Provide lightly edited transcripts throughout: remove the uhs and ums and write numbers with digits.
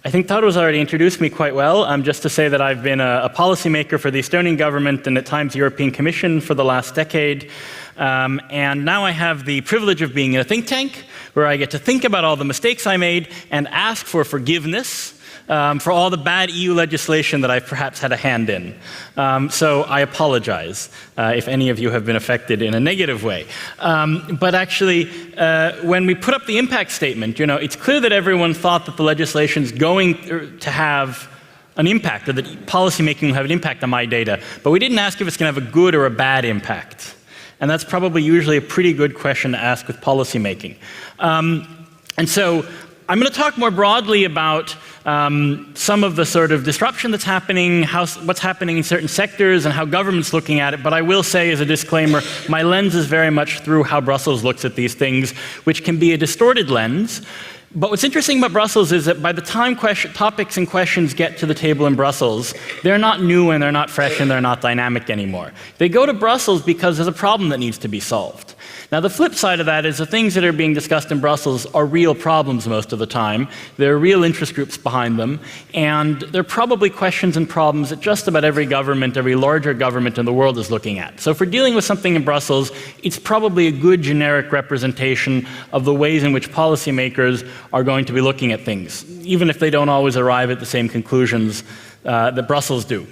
I think Tauru's already introduced me quite well. Just to say that I've been a policymaker for the Estonian government and at times the European Commission for the last decade. And now I have the privilege of being in a think tank where I get to think about all the mistakes I made and ask for forgiveness for all the bad EU legislation that I've perhaps had a hand in. So I apologize if any of you have been affected in a negative way. But actually, when we put up the impact statement, it's clear that everyone thought that the legislation is going to have an impact, or that policymaking will have an impact on MyData. But we didn't ask if it's going to have a good or a bad impact. And that's probably usually a pretty good question to ask with policymaking. And so I'm going to talk more broadly about some of the sort of disruption that's happening, what's happening in certain sectors, and how government's looking at it. But I will say as a disclaimer, my lens is very much through how Brussels looks at these things, which can be a distorted lens. But what's interesting about Brussels is that by the time topics and questions get to the table in Brussels, they're not new and they're not fresh and they're not dynamic anymore. They go to Brussels because there's a problem that needs to be solved. Now the flip side of that is the things that are being discussed in Brussels are real problems most of the time. There are real interest groups behind them, and they're probably questions and problems that just about every government, every larger government in the world is looking at. So if we're dealing with something in Brussels, it's probably a good generic representation of the ways in which policymakers are going to be looking at things, even if they don't always arrive at the same conclusions that Brussels do.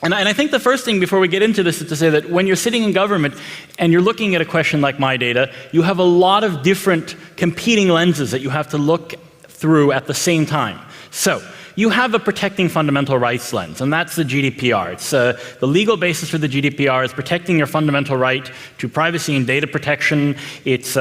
And I think the first thing before we get into this is to say that when you're sitting in government and you're looking at a question like MyData, you have a lot of different competing lenses that you have to look through at the same time. So you have a protecting fundamental rights lens, and that's the GDPR. It's the legal basis for the GDPR is protecting your fundamental right to privacy and data protection. It's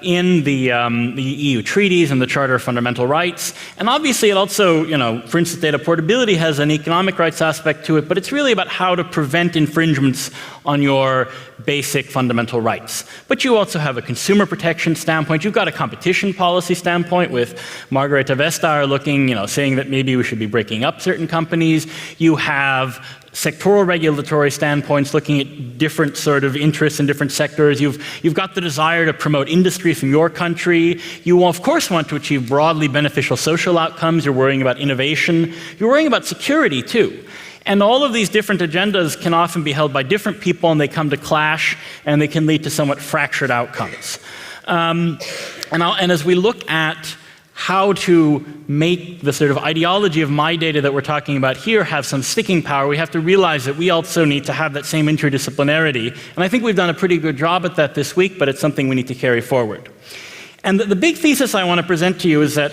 in the EU treaties and the Charter of Fundamental Rights. And obviously it also, for instance, data portability has an economic rights aspect to it, but it's really about how to prevent infringements on your basic fundamental rights. But you also have a consumer protection standpoint. You've got a competition policy standpoint with Margareta Vestager looking, saying that maybe we should be breaking up certain companies. You have sectoral regulatory standpoints looking at different sort of interests in different sectors. You've got the desire to promote industry from your country. You, of course, want to achieve broadly beneficial social outcomes. You're worrying about innovation. You're worrying about security, too. And all of these different agendas can often be held by different people, and they come to clash, and they can lead to somewhat fractured outcomes. And as we look at how to make the sort of ideology of MyData that we're talking about here have some sticking power, we have to realize that we also need to have that same interdisciplinarity. And I think we've done a pretty good job at that this week, but it's something we need to carry forward. And the big thesis I want to present to you is that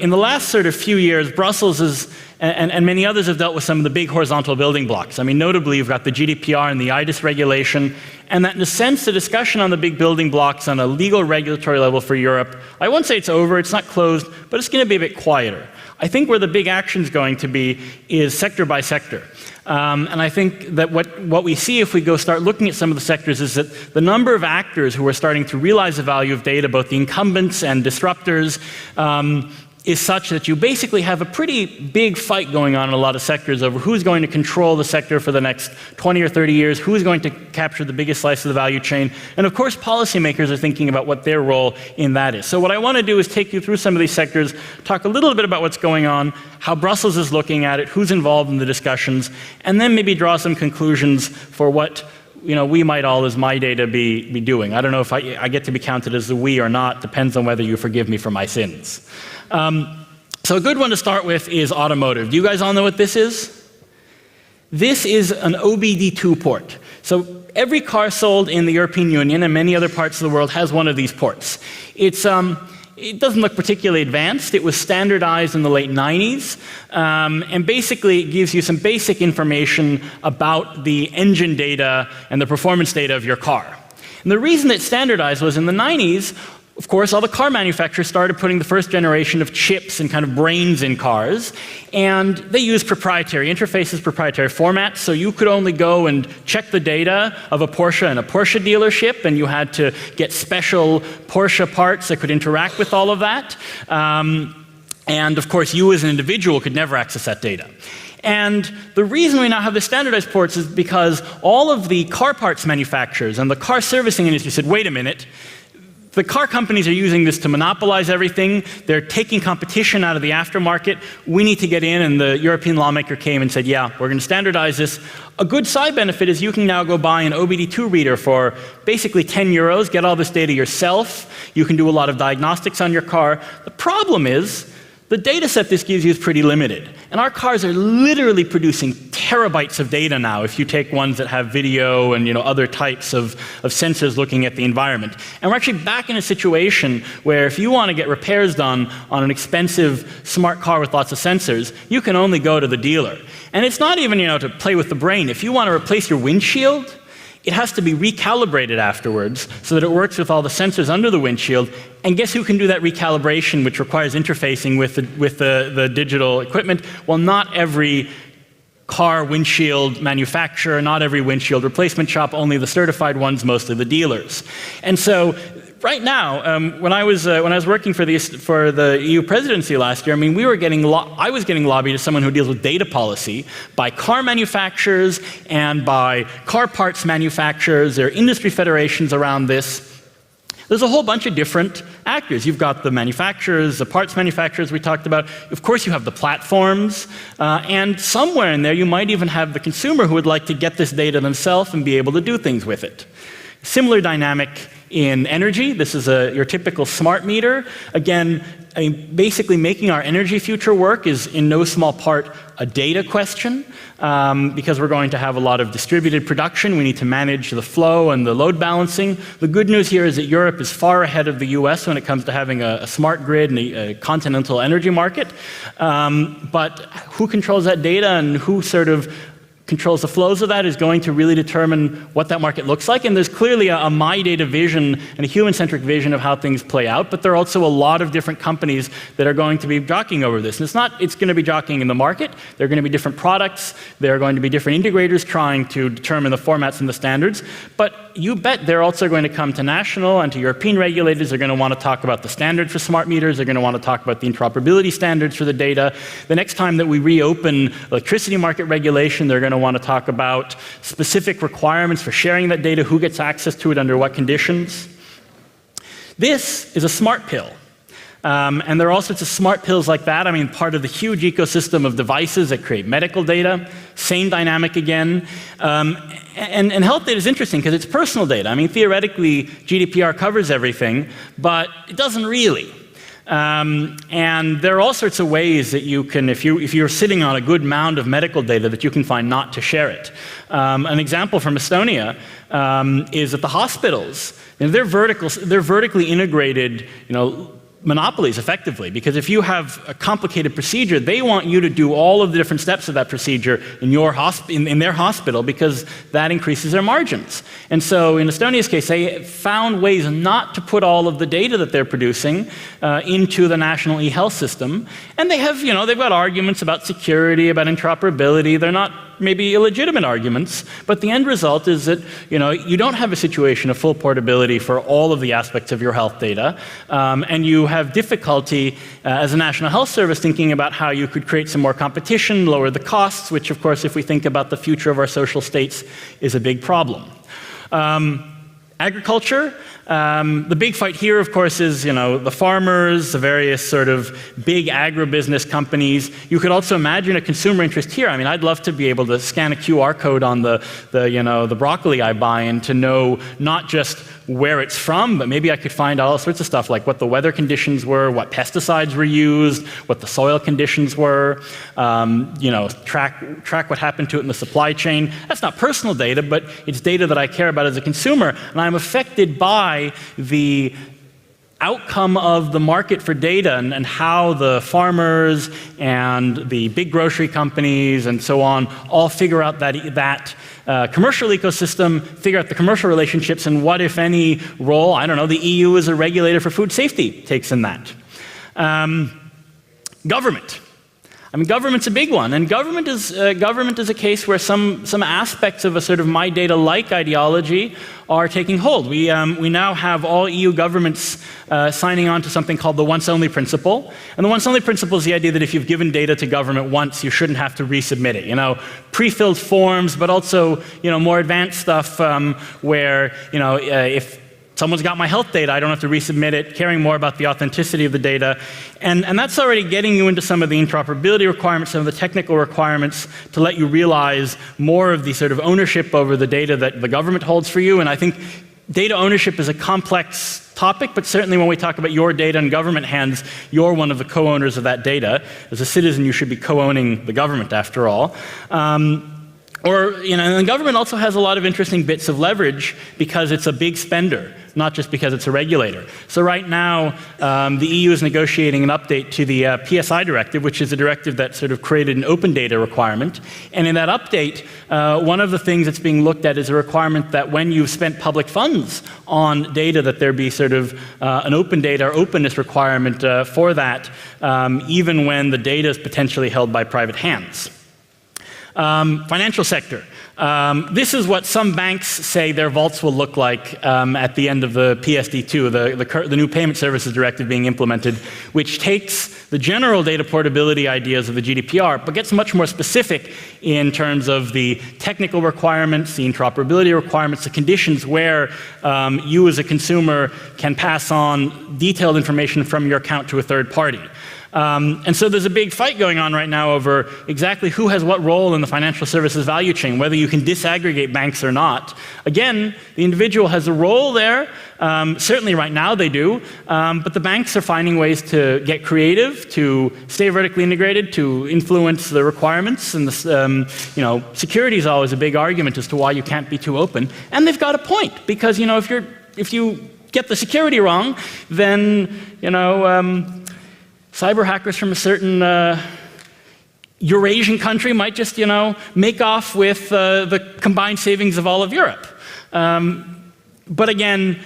in the last sort of few years, Brussels is, and many others have dealt with some of the big horizontal building blocks. I mean, notably, you've got the GDPR and the IDIS regulation, and that in a sense, the discussion on the big building blocks on a legal regulatory level for Europe, I won't say it's over, it's not closed, but it's going to be a bit quieter. I think where the big action is going to be is sector by sector. And I think that what we see if we go start looking at some of the sectors is that the number of actors who are starting to realize the value of data, both the incumbents and disruptors, is such that you basically have a pretty big fight going on in a lot of sectors over who's going to control the sector for the next 20 or 30 years, who's going to capture the biggest slice of the value chain. And of course, policymakers are thinking about what their role in that is. So what I want to do is take you through some of these sectors, talk a little bit about what's going on, how Brussels is looking at it, who's involved in the discussions, and then maybe draw some conclusions for what we might all as MyData be doing. I don't know if I get to be counted as the we or not, depends on whether you forgive me for my sins. So a good one to start with is Automotive. Do you guys all know what this is? This is an OBD2 port. So every car sold in the European Union and many other parts of the world has one of these ports. It doesn't look particularly advanced. It was standardized in the late 90s. And basically, it gives you some basic information about the engine data and the performance data of your car. And the reason it's standardized was in the 90s, of course, all the car manufacturers started putting the first generation of chips and kind of brains in cars, and they used proprietary interfaces, proprietary formats, so you could only go and check the data of a Porsche in a Porsche dealership, and you had to get special Porsche parts that could interact with all of that. And of course, you as an individual could never access that data. And the reason we now have the standardized ports is because all of the car parts manufacturers and the car servicing industry said, wait a minute, The car companies are using this to monopolize everything. They're taking competition out of the aftermarket. We need to get in, and the European lawmaker came and said, yeah, we're going to standardize this. A good side benefit is you can now go buy an OBD2 reader for basically 10 euros, get all this data yourself. You can do a lot of diagnostics on your car. The problem is, the data set this gives you is pretty limited. And our cars are literally producing terabytes of data now if you take ones that have video and other types of sensors looking at the environment. And we're actually back in a situation where if you want to get repairs done on an expensive smart car with lots of sensors, you can only go to the dealer. And it's not even to play with the brain. If you want to replace your windshield, it has to be recalibrated afterwards so that it works with all the sensors under the windshield. And guess who can do that recalibration, which requires interfacing with the digital equipment? Well, not every car windshield manufacturer, not every windshield replacement shop, only the certified ones, mostly the dealers. And so right now, when I was working for the EU presidency last year, I mean, I was getting lobbied as someone who deals with data policy by car manufacturers and by car parts manufacturers. There are industry federations around this. There's a whole bunch of different actors. You've got the manufacturers, the parts manufacturers we talked about. Of course, you have the platforms. And somewhere in there, you might even have the consumer who would like to get this data themselves and be able to do things with it. Similar dynamic in energy. This is your typical smart meter. Again, basically making our energy future work is in no small part a data question, because we're going to have a lot of distributed production. We need to manage the flow and the load balancing. The good news here is that Europe is far ahead of the US when it comes to having a smart grid and a continental energy market. But who controls that data and who sort of controls the flows of that is going to really determine what that market looks like. And there's clearly a MyData vision and a human-centric vision of how things play out, but there are also a lot of different companies that are going to be jockeying over this. And it's going to be jockeying in the market. There are going to be different products. There are going to be different integrators trying to determine the formats and the standards. But you bet they're also going to come to national and to European regulators. They're going to want to talk about the standard for smart meters. They're going to want to talk about the interoperability standards for the data. The next time that we reopen electricity market regulation, they're going to want to talk about specific requirements for sharing that data, who gets access to it, under what conditions. This is a smart pill. And there are all sorts of smart pills like that. I mean, part of the huge ecosystem of devices that create medical data. Same dynamic again. And health data is interesting because it's personal data. I mean, theoretically, GDPR covers everything, but it doesn't really. And there are all sorts of ways that you can, if you're sitting on a good mound of medical data, that you can find not to share it. An example from Estonia is that the hospitals, they're vertically integrated, monopolies effectively, because if you have a complicated procedure, they want you to do all of the different steps of that procedure in their hospital, because that increases their margins. And so in Estonia's case, they found ways not to put all of the data that they're producing into the national e-health system. And they have, they've got arguments about security, about interoperability. They're not maybe illegitimate arguments, but the end result is that you don't have a situation of full portability for all of the aspects of your health data, and you have difficulty as a national health service thinking about how you could create some more competition, lower the costs, which of course, if we think about the future of our social states, is a big problem. Agriculture. The big fight here, of course, is the farmers, the various sort of big agribusiness companies. You could also imagine a consumer interest here. I mean, I'd love to be able to scan a QR code on the broccoli I buy and to know not just where it's from, but maybe I could find all sorts of stuff like what the weather conditions were, what pesticides were used, what the soil conditions were, track what happened to it in the supply chain. That's not personal data, but it's data that I care about as a consumer, and I'm affected by the outcome of the market for data and how the farmers and the big grocery companies and so on all figure out that commercial ecosystem, figure out the commercial relationships, and what, if any, role, I don't know, the EU as a regulator for food safety takes in that. Government. I mean, government's a big one, and government is a case where some aspects of a sort of MyData-like ideology are taking hold. We now have all EU governments signing on to something called the once-only principle, and the once-only principle is the idea that if you've given data to government once, you shouldn't have to resubmit it. Pre-filled forms, but also more advanced stuff where if someone's got my health data, I don't have to resubmit it, caring more about the authenticity of the data. And that's already getting you into some of the interoperability requirements, some of the technical requirements to let you realize more of the sort of ownership over the data that the government holds for you. And I think data ownership is a complex topic, but certainly when we talk about your data in government hands, you're one of the co-owners of that data. As a citizen, you should be co-owning the government after all. And the government also has a lot of interesting bits of leverage because it's a big spender, not just because it's a regulator. So right now, the EU is negotiating an update to the PSI directive, which is a directive that sort of created an open data requirement. And in that update, one of the things that's being looked at is a requirement that when you've spent public funds on data, that there be sort of an open data or openness requirement for that, even when the data is potentially held by private hands. Financial sector. This is what some banks say their vaults will look like at the end of the PSD2, the new payment services directive being implemented, which takes the general data portability ideas of the GDPR, but gets much more specific in terms of the technical requirements, the interoperability requirements, the conditions where you as a consumer can pass on detailed information from your account to a third party. And so there's a big fight going on right now over exactly who has what role in the financial services value chain, whether you can disaggregate banks or not. Again, the individual has a role there. Certainly right now they do. But the banks are finding ways to get creative, to stay vertically integrated, to influence the requirements. And security is always a big argument as to why you can't be too open. And they've got a point, because if you get the security wrong, then cyber hackers from a certain Eurasian country might just, make off with the combined savings of all of Europe. But again,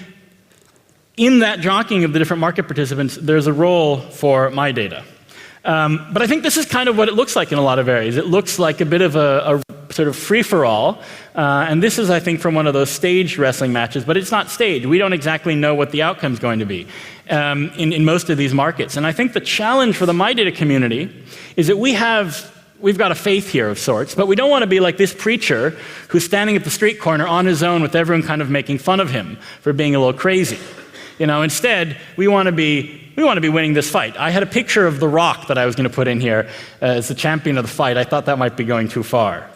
in that jockeying of the different market participants, there's a role for MyData. But I think this is kind of what it looks like in a lot of areas. It looks like a bit of a sort of free-for-all. And this is, I think, from one of those staged wrestling matches, but it's not staged. We don't exactly know what the outcome's going to be in most of these markets. And I think the challenge for the MyData community is that we've got a faith here of sorts, but we don't want to be like this preacher who's standing at the street corner on his own with everyone kind of making fun of him for being a little crazy. Instead, we want to be winning this fight. I had a picture of The Rock that I was going to put in here as the champion of the fight. I thought that might be going too far.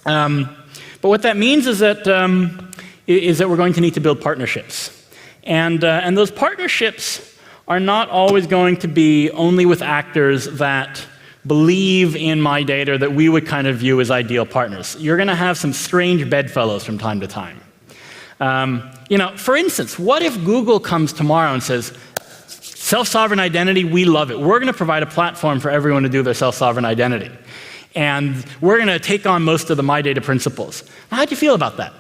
But what that means is that we're going to need to build partnerships. And those partnerships are not always going to be only with actors that believe in MyData, that we would kind of view as ideal partners. You're going to have some strange bedfellows from time to time. For instance, what if Google comes tomorrow and says, self-sovereign identity, we love it. We're going to provide a platform for everyone to do their self-sovereign identity. And we're going to take on most of the MyData principles. How'd you feel about that?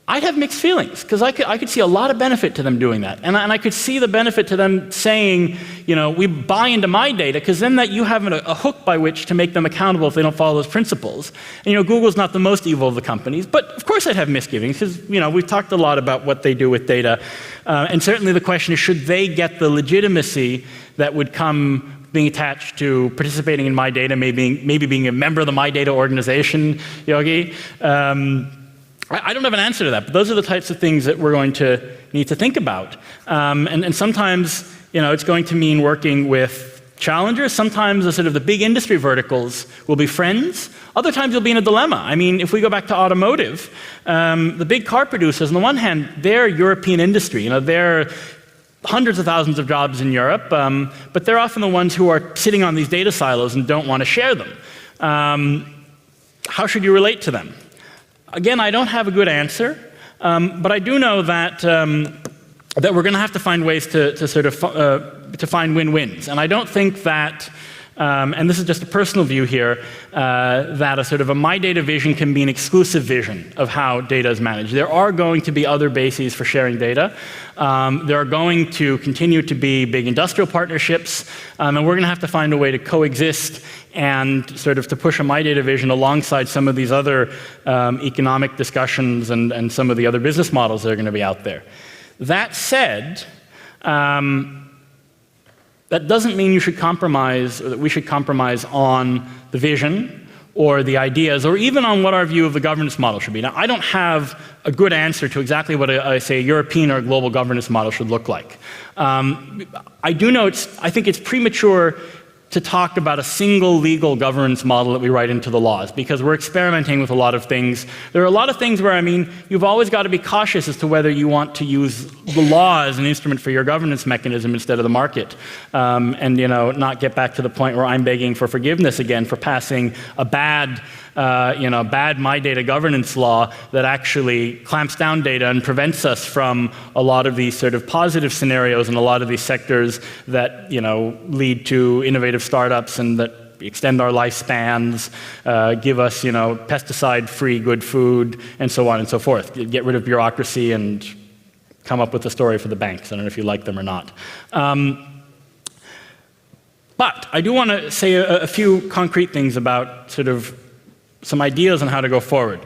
I'd have mixed feelings, because I could see a lot of benefit to them doing that. And I could see the benefit to them saying, we buy into MyData, because then you have a hook by which to make them accountable if they don't follow those principles. And Google's not the most evil of the companies, but of course I'd have misgivings, because we've talked a lot about what they do with data. And certainly the question is, should they get the legitimacy that would come being attached to participating in MyData, maybe being a member of the MyData organization, Yogi? I don't have an answer to that, but those are the types of things that we're going to need to think about. And sometimes, it's going to mean working with challengers. Sometimes the big industry verticals will be friends. Other times you'll be in a dilemma. I mean, if we go back to automotive, the big car producers, on the one hand, they're European industry. They're hundreds of thousands of jobs in Europe, but they're often the ones who are sitting on these data silos and don't want to share them. How should you relate to them? Again, I don't have a good answer, but I do know that we're going to have to find ways to find win-wins. And I don't think that, and this is just a personal view here, that a MyData vision can be an exclusive vision of how data is managed. There are going to be other bases for sharing data. There are going to continue to be big industrial partnerships, and we're going to have to find a way to coexist and to push a MyData vision alongside some of these other economic discussions and some of the other business models that are going to be out there. That said, that doesn't mean you should compromise, or that we should compromise on the vision or the ideas, or even on what our view of the governance model should be. Now, I don't have a good answer to exactly what a European or global governance model should look like. I do know I think it's premature to talk about a single legal governance model that we write into the laws, because we're experimenting with a lot of things. There are a lot of things where, you've always got to be cautious as to whether you want to use the law as an instrument for your governance mechanism instead of the market. And not get back to the point where I'm begging for forgiveness again for passing a bad MyData governance law that actually clamps down data and prevents us from a lot of these sort of positive scenarios in a lot of these sectors that, lead to innovative startups and that extend our lifespans, give us, pesticide-free good food, and so on and so forth. Get rid of bureaucracy and come up with a story for the banks. I don't know if you like them or not. But I do want to say a few concrete things about sort of some ideas on how to go forward.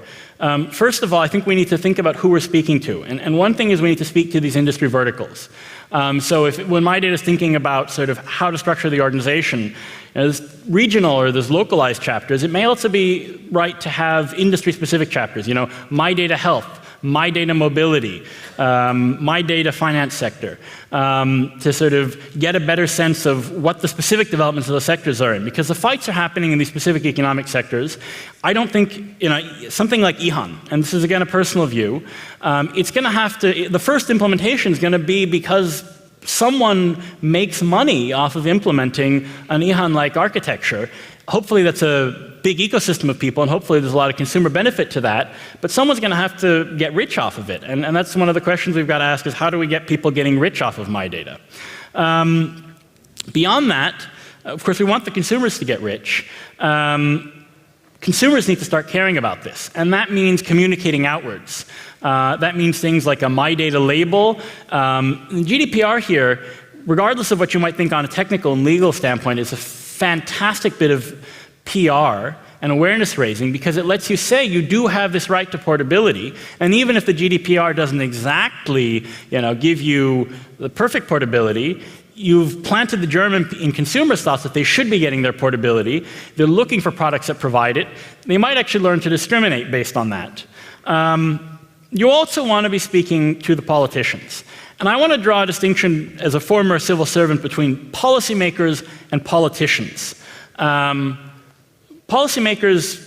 First of all, I think we need to think about who we're speaking to. And one thing is we need to speak to these industry verticals. So when MyData is thinking about sort of how to structure the organization, there's regional or there's localized chapters, it may also be right to have industry-specific chapters. MyData Health, MyData Mobility, MyData Finance sector, to sort of get a better sense of what the specific developments of the sectors are in. Because the fights are happening in these specific economic sectors. I don't think, something like EHAN, and this is again a personal view, it's going to have to, the first implementation is going to be because someone makes money off of implementing an EHAN-like architecture. Hopefully that's a big ecosystem of people, and hopefully there's a lot of consumer benefit to that, but someone's going to have to get rich off of it. And that's one of the questions we've got to ask is how do we get people getting rich off of MyData? Beyond that, of course, we want the consumers to get rich. Consumers need to start caring about this, and that means communicating outwards. That means things like a MyData label. GDPR here, regardless of what you might think on a technical and legal standpoint, is a fantastic bit of PR and awareness raising because it lets you say you do have this right to portability, and even if the GDPR doesn't exactly give you the perfect portability, you've planted the germ in consumers' thoughts that they should be getting their portability. They're looking for products that provide it. They might actually learn to discriminate based on that. You also want to be speaking to the politicians. And I want to draw a distinction as a former civil servant between policymakers and politicians. Policymakers,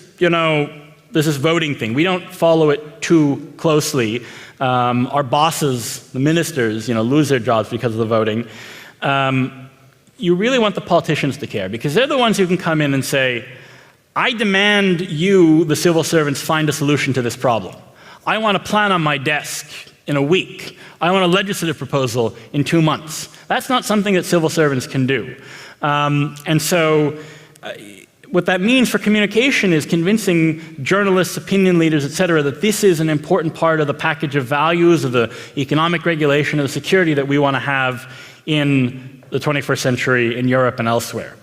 there's this voting thing. We don't follow it too closely. Our bosses, the ministers, lose their jobs because of the voting. You really want the politicians to care because they're the ones who can come in and say, I demand you, the civil servants, find a solution to this problem. I want a plan on my desk in a week. I want a legislative proposal in 2 months. That's not something that civil servants can do. And so what that means for communication is convincing journalists, opinion leaders, et cetera, that this is an important part of the package of values, of the economic regulation, of the security that we want to have in the 21st century in Europe and elsewhere.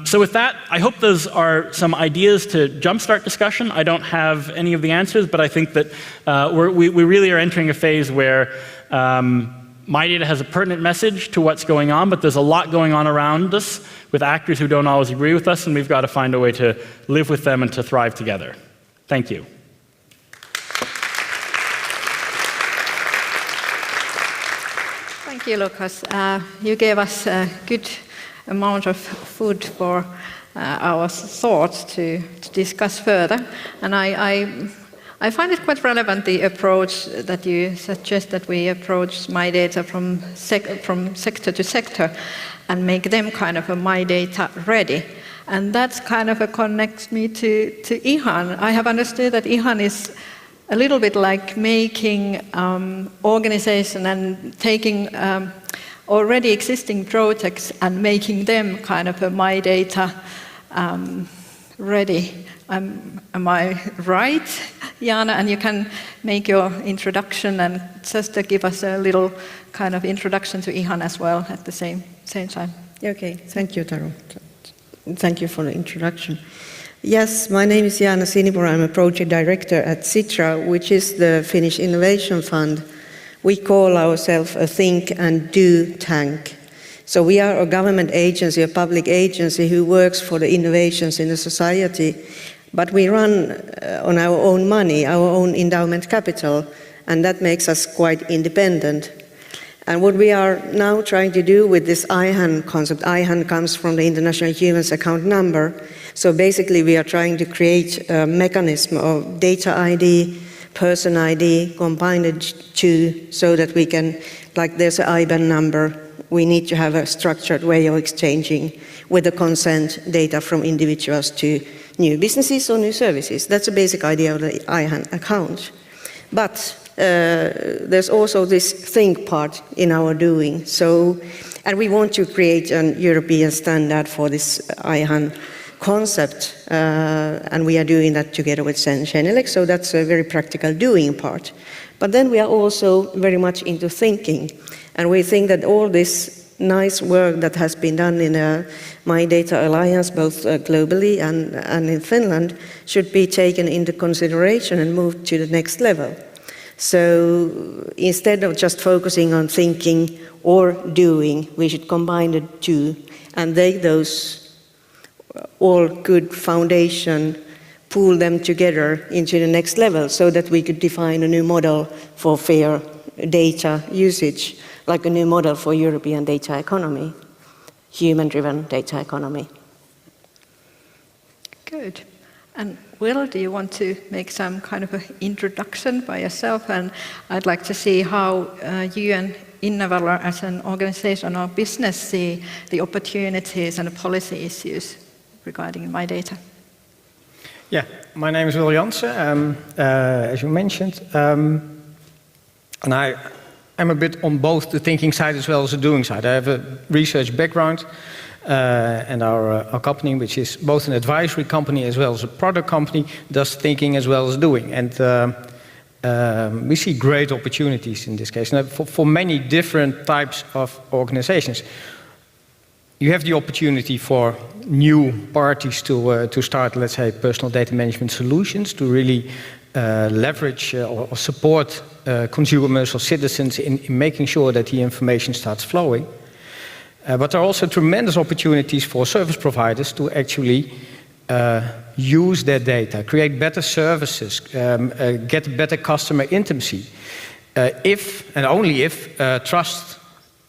So with that, I hope those are some ideas to jumpstart discussion. I don't have any of the answers, but I think that we really are entering a phase where MyData has a pertinent message to what's going on, but there's a lot going on around us with actors who don't always agree with us, and we've got to find a way to live with them and to thrive together. Thank you. Thank you, Luukas. You gave us a good amount of food for our thoughts to discuss further. And I find it quite relevant, the approach that you suggest that we approach MyData from sector to sector and make them kind of a MyData ready. And that's kind of connects me to EHAN. I have understood that EHAN is a little bit like making organization and taking already existing projects and making them kind of a MyData ready. Am I right, Jaana? And you can make your introduction and just to give us a little kind of introduction to EHAN as well at the same time. Okay, thank you, Taro. Thank you for the introduction. Yes, my name is Jaana Sinipuro. I'm a project director at Sitra, which is the Finnish Innovation Fund. We call ourselves a think and do tank. So we are a government agency, a public agency who works for the innovations in the society, but we run on our own money, our own endowment capital, and that makes us quite independent. And what we are now trying to do with this IHAN concept, IHAN comes from the International Humans Account Number. So basically we are trying to create a mechanism of data ID, person ID, combined to, so that we can, like there's an IBAN number, we need to have a structured way of exchanging with the consent data from individuals to new businesses or new services. That's the basic idea of the IHAN account. But there's also this think part in our doing. So, and we want to create an European standard for this IHAN concept, and we are doing that together with Genelec, so that's a very practical doing part. But then we are also very much into thinking, and we think that all this nice work that has been done in MyData Alliance, both globally and in Finland, should be taken into consideration and moved to the next level. So instead of just focusing on thinking or doing, we should combine the two and take those all good foundation, pool them together into the next level so that we could define a new model for fair data usage, like a new model for European data economy, human-driven data economy. Good. And Will, do you want to make some kind of an introduction by yourself? And I'd like to see how you and Innovalar as an organization or business see the opportunities and the policy issues regarding MyData. Yeah, my name is Will Janssen, as you mentioned. And I'm a bit on both the thinking side as well as the doing side. I have a research background. And our company, which is both an advisory company as well as a product company, does thinking as well as doing. And we see great opportunities in this case. Now, for many different types of organizations, you have the opportunity for new parties to start, let's say, personal data management solutions, to really leverage or support consumers or citizens in making sure that the information starts flowing. But there are also tremendous opportunities for service providers to actually use their data, create better services, get better customer intimacy, if and only if trust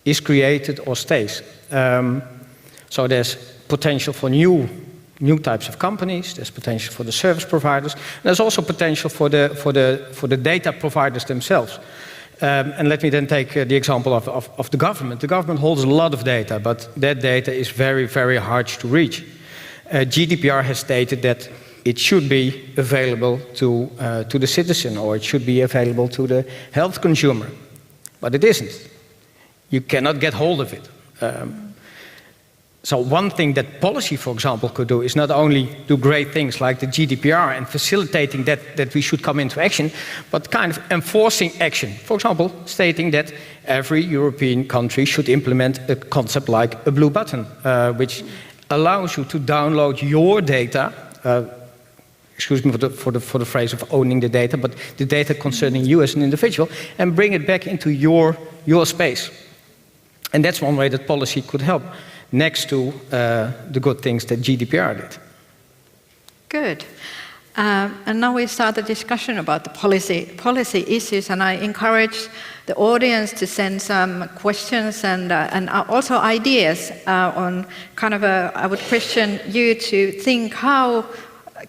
is created or stays. So there's potential for new types of companies. There's potential for the service providers. And there's also potential for the data providers themselves. And let me then take the example of the government. The government holds a lot of data, but that data is very, very hard to reach. GDPR has stated that it should be available to the citizen, or it should be available to the health consumer. But it isn't. You cannot get hold of it. So one thing that policy, for example, could do is not only do great things like the GDPR and facilitating that we should come into action, but kind of enforcing action. For example, stating that every European country should implement a concept like a blue button, which allows you to download your data, excuse me for the phrase of owning the data, but the data concerning you as an individual, and bring it back into your space. And that's one way that policy could help, next to the good things that GDPR did. Good. And now we start a discussion about the policy issues, and I encourage the audience to send some questions and also ideas on kind of I would question you to think how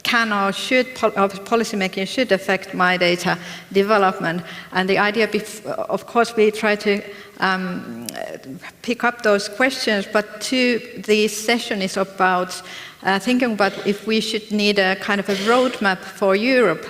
can or should policymaking should affect MyData development. And the idea, of course, we try to pick up those questions, but this session is about thinking about if we should need a kind of a roadmap for Europe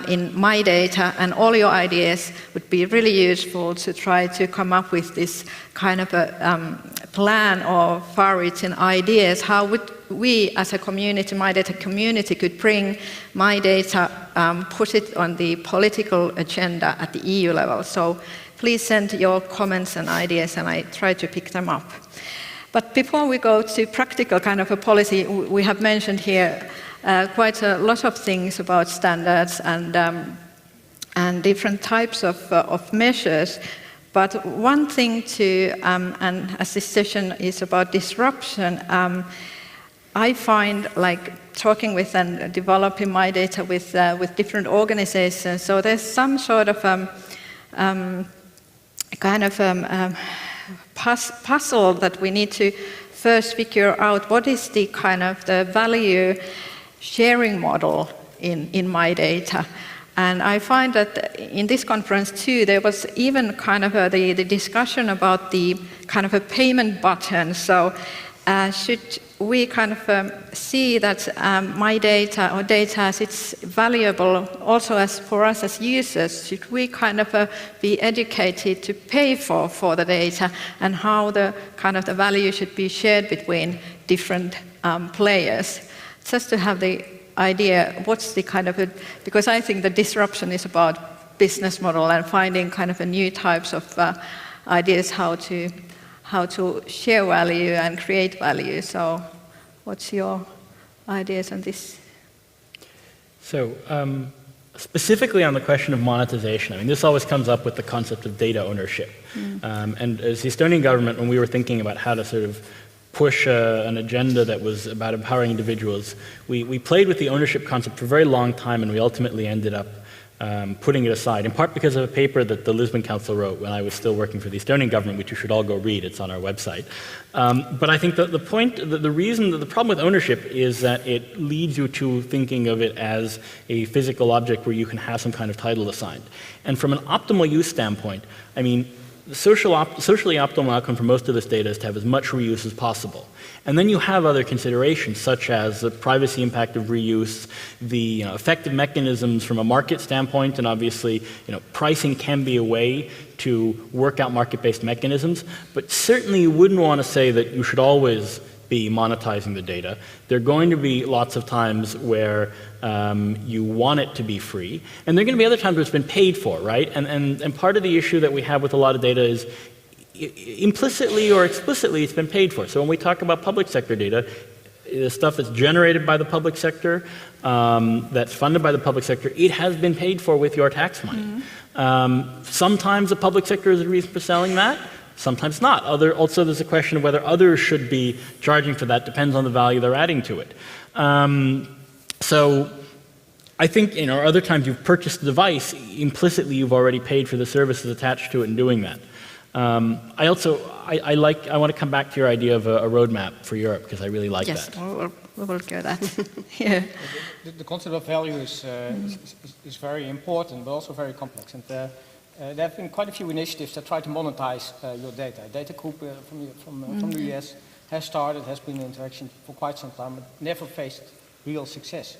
in MyData, and all your ideas would be really useful to try to come up with this kind of a plan or far-reaching ideas. How would we as a community, MyData community, could bring MyData, put it on the political agenda at the EU level. So please send your comments and ideas, and I try to pick them up. But before we go to practical kind of a policy, we have mentioned here quite a lot of things about standards and different types of measures. But one thing to, and as this session is about disruption, I find like talking with and developing MyData with different organizations, so there's some sort of puzzle that we need to first figure out what is the kind of the value sharing model in MyData. And I find that in this conference too, there was even kind of the discussion about the kind of a payment button. So should we kind of see that MyData or data as it's valuable also as for us as users, should we kind of be educated to pay for the data and how the kind of the value should be shared between different players? Just to have the idea, what's the kind of because I think the disruption is about business model and finding kind of a new types of ideas how to share value and create value. So what's your ideas on this? So specifically on the question of monetization, I mean, this always comes up with the concept of data ownership. And as the Estonian government, when we were thinking about how to sort of push an agenda that was about empowering individuals, we played with the ownership concept for a very long time, and we ultimately ended up putting it aside, in part because of a paper that the Lisbon Council wrote when I was still working for the Estonian government, which you should all go read. It's on our website. But I think that the reason, the problem with ownership is that it leads you to thinking of it as a physical object where you can have some kind of title assigned. And from an optimal use standpoint, I mean, the socially optimal outcome for most of this data is to have as much reuse as possible. And then you have other considerations, such as the privacy impact of reuse, the effective mechanisms from a market standpoint, and obviously pricing can be a way to work out market-based mechanisms, but certainly you wouldn't want to say that you should always be monetizing the data. There are going to be lots of times where you want it to be free, and there are going to be other times where it's been paid for, right? And part of the issue that we have with a lot of data is implicitly or explicitly it's been paid for. So when we talk about public sector data, the stuff that's generated by the public sector, that's funded by the public sector, it has been paid for with your tax money. Sometimes the public sector is the reason for selling that. Sometimes not. Also, there's a question of whether others should be charging for that. Depends on the value they're adding to it. So I think, other times you've purchased a device, implicitly you've already paid for the services attached to it in doing that. I want to come back to your idea of a roadmap for Europe, because I really like that. Yes, we will go that. Yeah. The concept of value is very important, but also very complex. And there have been quite a few initiatives that try to monetize your data. Data Group from the US has been in interaction for quite some time, but never faced real success.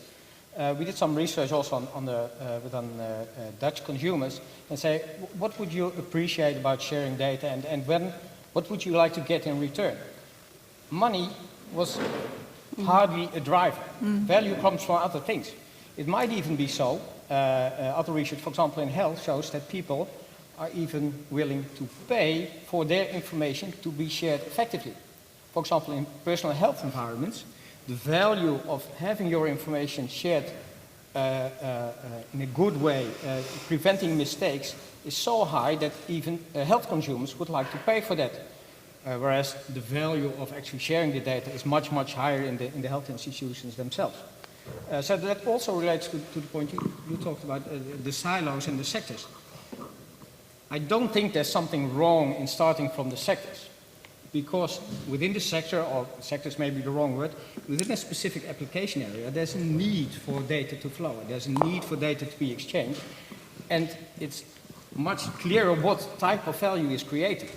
We did some research also with Dutch consumers and say, what would you appreciate about sharing data, and what would you like to get in return? Money was hardly a driver. Value comes from other things. It might even be so. Other research, for example, in health shows that people are even willing to pay for their information to be shared effectively. For example, in personal health environments, the value of having your information shared in a good way, preventing mistakes, is so high that even health consumers would like to pay for that. Whereas the value of actually sharing the data is much, much higher in the health institutions themselves. So that also relates to the point you talked about, the silos and the sectors. I don't think there's something wrong in starting from the sectors, because within the sector, or sectors may be the wrong word, within a specific application area, there's a need for data to flow. There's a need for data to be exchanged, and it's much clearer what type of value is created.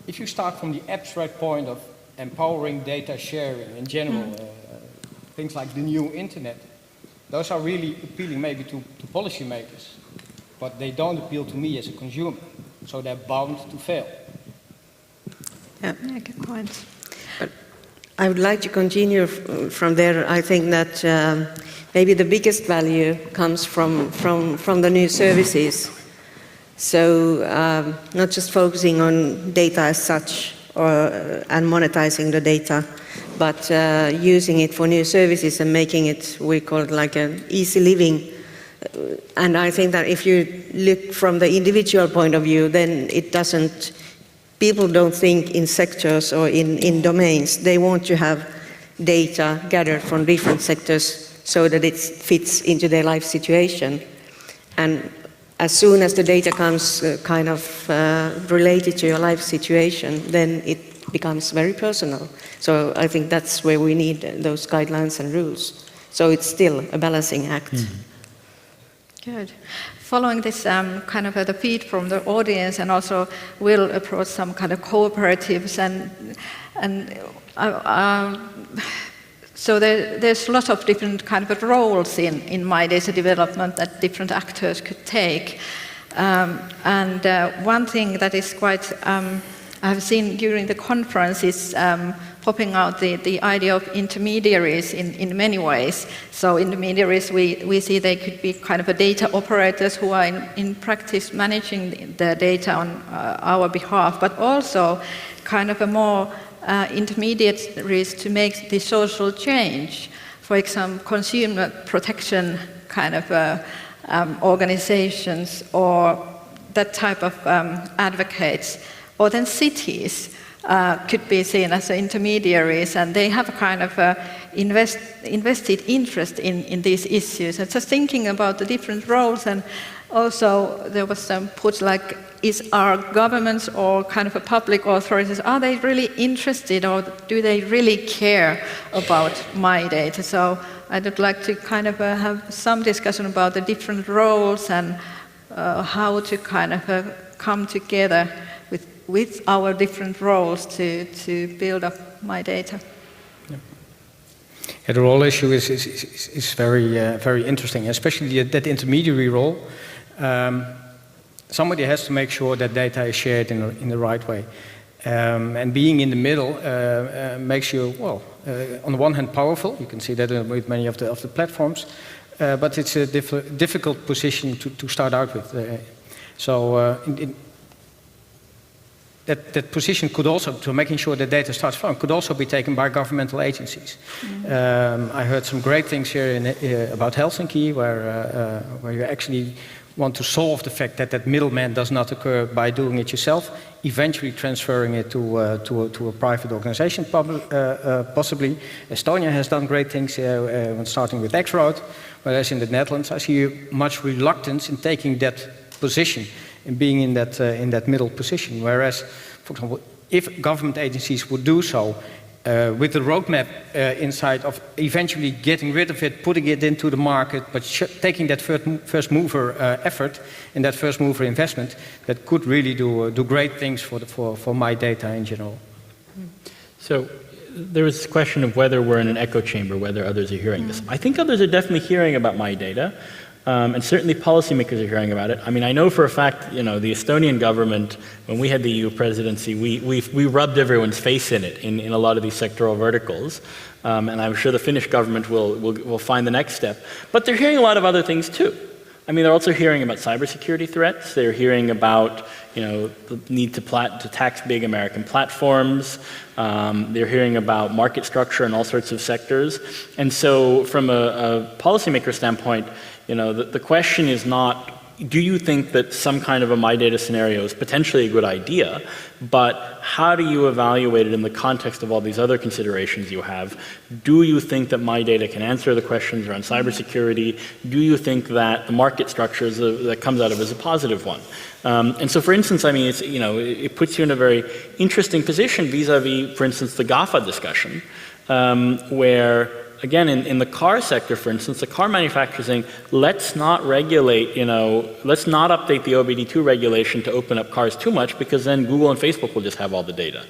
If you start from the abstract point of empowering data sharing in general, things like the new internet, those are really appealing maybe to policymakers, but they don't appeal to me as a consumer, so they're bound to fail. Yeah, good point. But I would like to continue from there. I think that maybe the biggest value comes from the new services. So not just focusing on data as such and monetizing the data, but using it for new services and making it, we call it like an easy living and I think that if you look from the individual point of view, then it doesn't, people don't think in sectors or in domains. They want to have data gathered from different sectors so that it fits into their life situation. And as soon as the data comes kind of related to your life situation, then it becomes very personal. So I think that's where we need those guidelines and rules. So it's still a balancing act. Good. Following this kind of the feed from the audience, and also we'll approach some kind of cooperatives and so there's lots of different kind of roles in MyData development that different actors could take. And one thing that is quite, I've seen during the conference is popping out the idea of intermediaries in many ways. So intermediaries, we see they could be kind of a data operators who are in practice managing the data on our behalf, but also kind of a more intermediaries to make the social change. For example, consumer protection kind of organizations or that type of advocates. Or then cities could be seen as intermediaries, and they have a kind of invested interest in these issues. And just thinking about the different roles, and also there was some put like, is our governments or kind of a public authorities, are they really interested or do they really care about MyData? So I would like to kind of have some discussion about the different roles and how to kind of come together with our different roles to build up MyData. Yeah, the role issue is very interesting, especially that intermediary role. Somebody has to make sure that data is shared in the right way. And being in the middle makes you, well, on the one hand powerful, you can see that with many of the platforms, but it's a difficult position to start out with. That position could also, to making sure that data starts flowing, could also be taken by governmental agencies. I heard some great things here about Helsinki, where you actually want to solve the fact that that middleman does not occur by doing it yourself, eventually transferring it to a private organization, possibly. Estonia has done great things when starting with X-Road, whereas in the Netherlands I see much reluctance in taking that position, in being in that middle position. Whereas, for example, if government agencies would do so, with the roadmap inside of eventually getting rid of it, putting it into the market, but taking that first mover effort and that first mover investment, that could really do great things for MyData in general. So there was this question of whether we're in an echo chamber, whether others are hearing this. I think others are definitely hearing about MyData. And certainly policymakers are hearing about it. I mean, I know for a fact, you know, the Estonian government, when we had the EU presidency, we rubbed everyone's face in it, in a lot of these sectoral verticals. And I'm sure the Finnish government will find the next step. But they're hearing a lot of other things too. I mean, they're also hearing about cybersecurity threats. They're hearing about, you know, the need to tax big American platforms. They're hearing about market structure in all sorts of sectors. And so from a policymaker standpoint, you know, the question is not, do you think that some kind of a MyData scenario is potentially a good idea, but how do you evaluate it in the context of all these other considerations you have? Do you think that MyData can answer the questions around cybersecurity? Do you think that the market structure that comes out of it is a positive one? And so, for instance, I mean, it's, you know, it puts you in a very interesting position vis-a-vis, for instance, the GAFA discussion, where again, in the car sector, for instance, the car manufacturers saying, let's not regulate, you know, let's not update the OBD2 regulation to open up cars too much, because then Google and Facebook will just have all the data.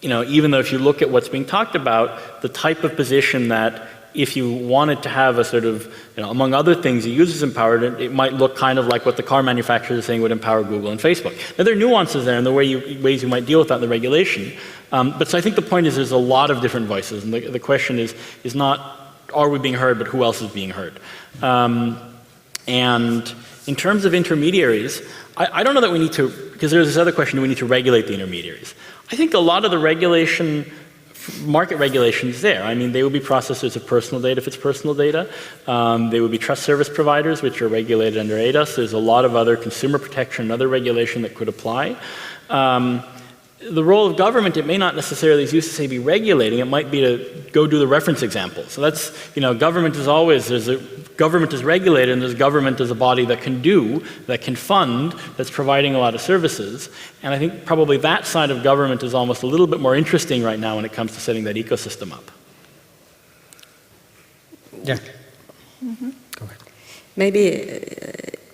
You know, even though if you look at what's being talked about, the type of position that if you wanted to have a sort of, you know, among other things, the users empowered, it might look kind of like what the car manufacturers are saying would empower Google and Facebook. Now, there are nuances there in the ways you might deal with that in the regulation. But so I think the point is there's a lot of different voices, and the question is not, are we being heard, but who else is being heard? And in terms of intermediaries, I don't know that we need to, because there's this other question, do we need to regulate the intermediaries? I think a lot of the regulation market regulations there. I mean, they would be processors of personal data if it's personal data. They would be trust service providers, which are regulated under ADAS. There's a lot of other consumer protection and other regulation that could apply. The role of government, it may not necessarily, as you used to say, be regulating. It might be to go do the reference example. So that's, government is always, government is regulated, and there's government as a body that can do, that can fund, that's providing a lot of services. And I think probably that side of government is almost a little bit more interesting right now when it comes to setting that ecosystem up. Yeah. Go ahead. Maybe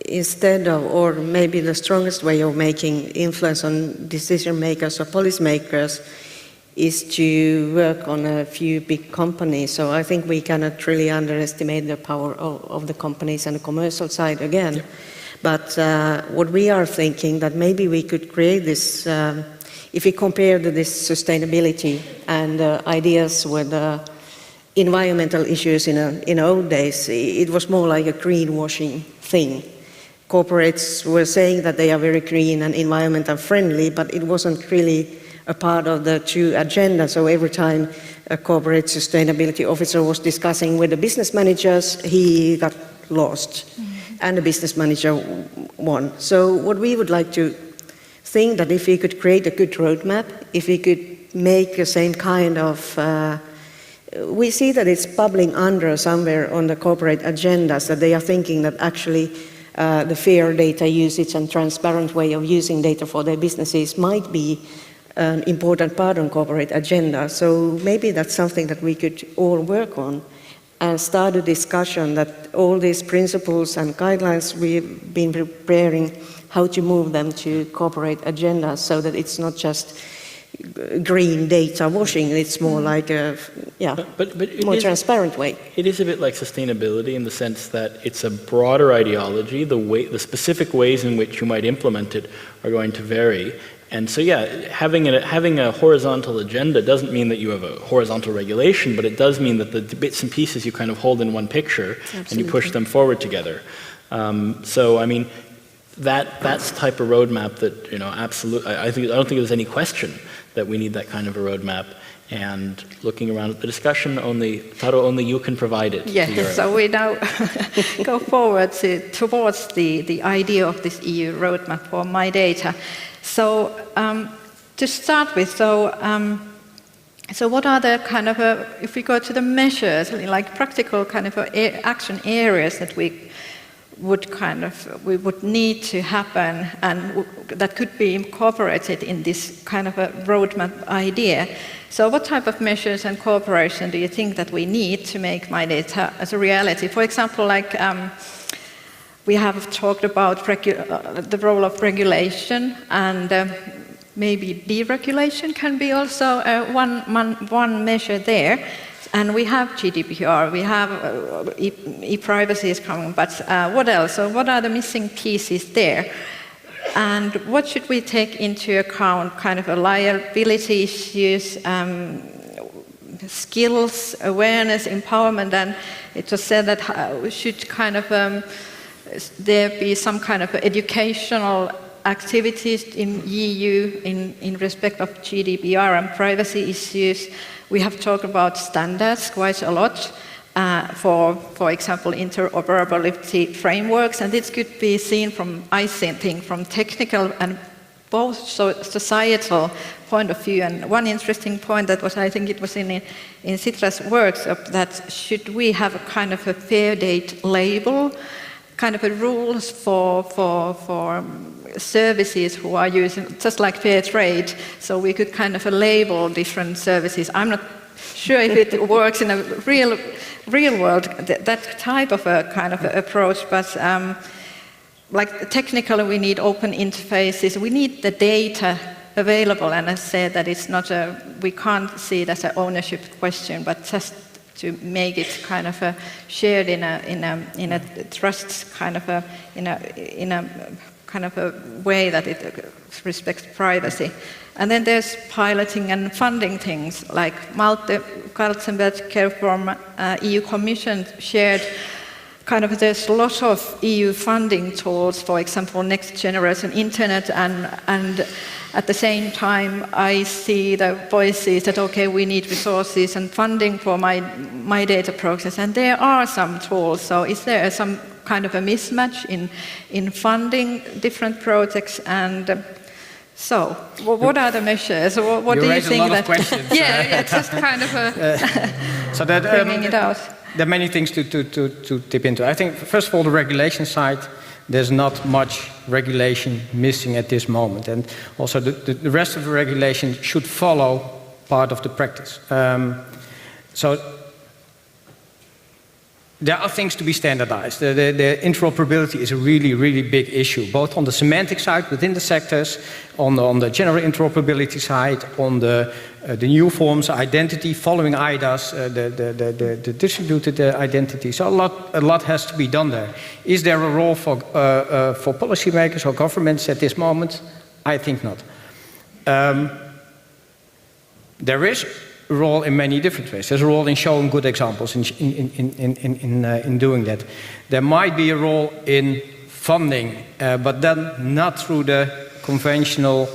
instead of, or maybe the strongest way of making influence on decision makers or policymakers is to work on a few big companies. So I think we cannot really underestimate the power of the companies and the commercial side again. Yep. But what we are thinking that maybe we could create this, if we compare this sustainability and ideas with environmental issues in old days, it was more like a greenwashing thing. Corporates were saying that they are very green and environmental friendly, but it wasn't really a part of the true agenda. So every time a corporate sustainability officer was discussing with the business managers, he got lost, and the business manager won. So what we would like to think that if we could create a good roadmap, if we could make the same kind of we see that it's bubbling under somewhere on the corporate agendas, that they are thinking that actually the fair data usage and transparent way of using data for their businesses might be an important part on corporate agenda. So maybe that's something that we could all work on and start a discussion that all these principles and guidelines we've been preparing, how to move them to corporate agendas so that it's not just green data washing, it's more like a more transparent way. It is a bit like sustainability in the sense that it's a broader ideology. The specific ways in which you might implement it are going to vary. And so having a horizontal agenda doesn't mean that you have a horizontal regulation, but it does mean that the bits and pieces you kind of hold in one picture. Absolutely. And you push them forward together. So I mean, that's the type of roadmap that, absolutely, I don't think there's any question that we need that kind of a roadmap. And looking around at the discussion, Taro, only you can provide it. Yes, so we now go forward towards the idea of this EU roadmap for MyData. So to start with, so what are the kind of, if we go to the measures, like practical kind of action areas that we would need to happen and that could be incorporated in this kind of a roadmap idea. So what type of measures and cooperation do you think that we need to make MyData as a reality? For example, like we have talked about the role of regulation, and maybe deregulation can be also one measure there. And we have GDPR, we have e-privacy is coming, but what else? So what are the missing pieces there? And what should we take into account, kind of a liability issues, skills, awareness, empowerment, and it was said that should kind of there be some kind of educational activities in EU in respect of GDPR and privacy issues. We have talked about standards quite a lot for example, interoperability frameworks, and this could be seen from, I think, from technical and both societal point of view. And one interesting point that was, I think it was in Sitra's workshop, that should we have a kind of a fair date label, kind of a rules for services who are using, just like fair trade, so we could kind of label different services. I'm not sure if it works in a real world, that type of a kind of approach, but like technically we need open interfaces, we need the data available, and I said that it's not we can't see it as an ownership question, but just to make it kind of shared in a trust kind of in a kind of a way that it respects privacy. And then there's piloting and funding things, like Malte Kaltzenberg from EU Commission shared there's a lot of EU funding towards, for example, next generation internet, and at the same time I see the voices that, okay, we need resources and funding for my data process, and there are some tools. So is there some kind of a mismatch in funding different projects? And so, what are the measures? What do you think? You raise a lot of questions. Yeah, just kind of so that, bringing it out. There are many things to tip into. I think, first of all, the regulation side, there's not much regulation missing at this moment. And also the rest of the regulation should follow part of the practice. So there are things to be standardized. The interoperability is a really, really big issue, both on the semantic side within the sectors, on the general interoperability side, on the new forms, identity, following IDAS, the distributed identity. So a lot has to be done there. Is there a role for policymakers or governments at this moment? I think not. There is a role in many different ways. There's a role in showing good examples, in doing that. There might be a role in funding, but then not through the conventional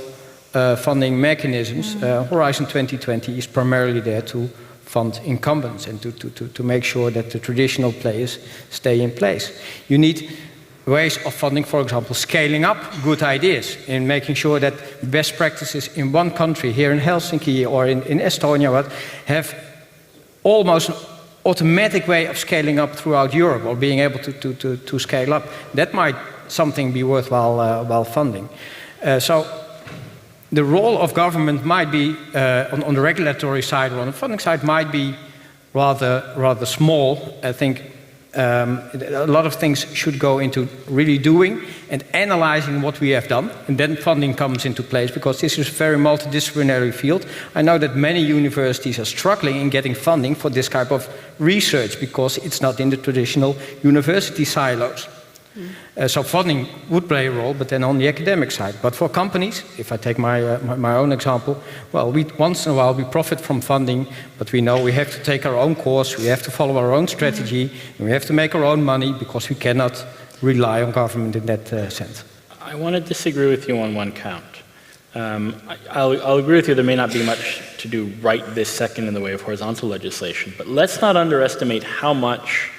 funding mechanisms. Horizon 2020 is primarily there to fund incumbents and to make sure that the traditional players stay in place. You need ways of funding, for example, scaling up good ideas and making sure that best practices in one country, here in Helsinki or in Estonia, have almost an automatic way of scaling up throughout Europe, or being able to scale up. That might something be worthwhile while funding. So the role of government might be, on the regulatory side or on the funding side, might be rather small. I think a lot of things should go into really doing and analyzing what we have done, and then funding comes into place, because this is a very multidisciplinary field. I know that many universities are struggling in getting funding for this type of research because it's not in the traditional university silos. So funding would play a role, but then on the academic side. But for companies, if I take my own example, well, once in a while we profit from funding, but we know we have to take our own course, we have to follow our own strategy, and we have to make our own money, because we cannot rely on government in that sense. I want to disagree with you on one count. I'll agree with you, there may not be much to do right this second in the way of horizontal legislation, but let's not underestimate how much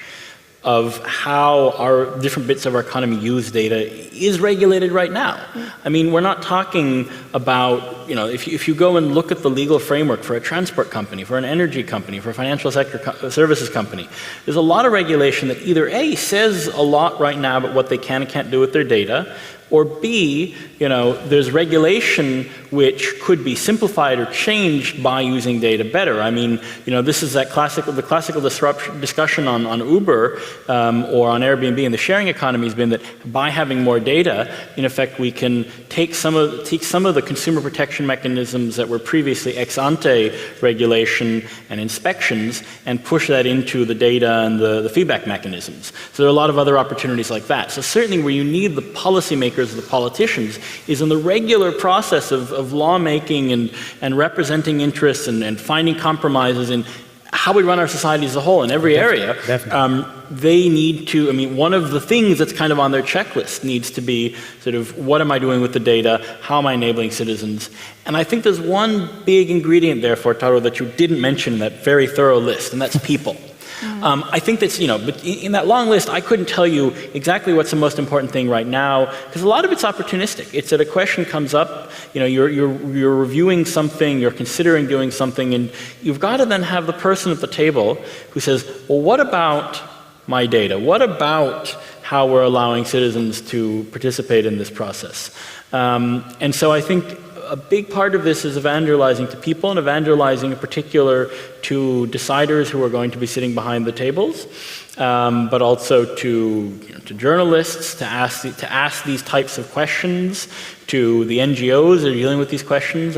of how our different bits of our economy use data is regulated right now. I mean, we're not talking about, if you go and look at the legal framework for a transport company, for an energy company, for a financial sector services company, there's a lot of regulation that either A, says a lot right now about what they can and can't do with their data, or B, there's regulation which could be simplified or changed by using data better. I mean, this is the classical discussion on Uber or on Airbnb and the sharing economy has been that by having more data, in effect, we can take some of the consumer protection mechanisms that were previously ex ante regulation and inspections and push that into the data and the feedback mechanisms. So there are a lot of other opportunities like that. So certainly where you need the policymakers, the politicians, is in the regular process of lawmaking and representing interests and finding compromises in how we run our society as a whole in every area. Definitely. They need to, one of the things that's kind of on their checklist needs to be sort of, what am I doing with the data? How am I enabling citizens? And I think there's one big ingredient there, Taro, that you didn't mention in that very thorough list, and that's people. I think that's, but in that long list, I couldn't tell you exactly what's the most important thing right now, because a lot of it's opportunistic. It's that a question comes up, you're reviewing something, you're considering doing something, and you've got to then have the person at the table who says, well, what about my data? What about how we're allowing citizens to participate in this process? And so I think a big part of this is evangelizing to people and evangelizing in particular to deciders who are going to be sitting behind the tables, but also to journalists to ask these types of questions, to the NGOs that are dealing with these questions.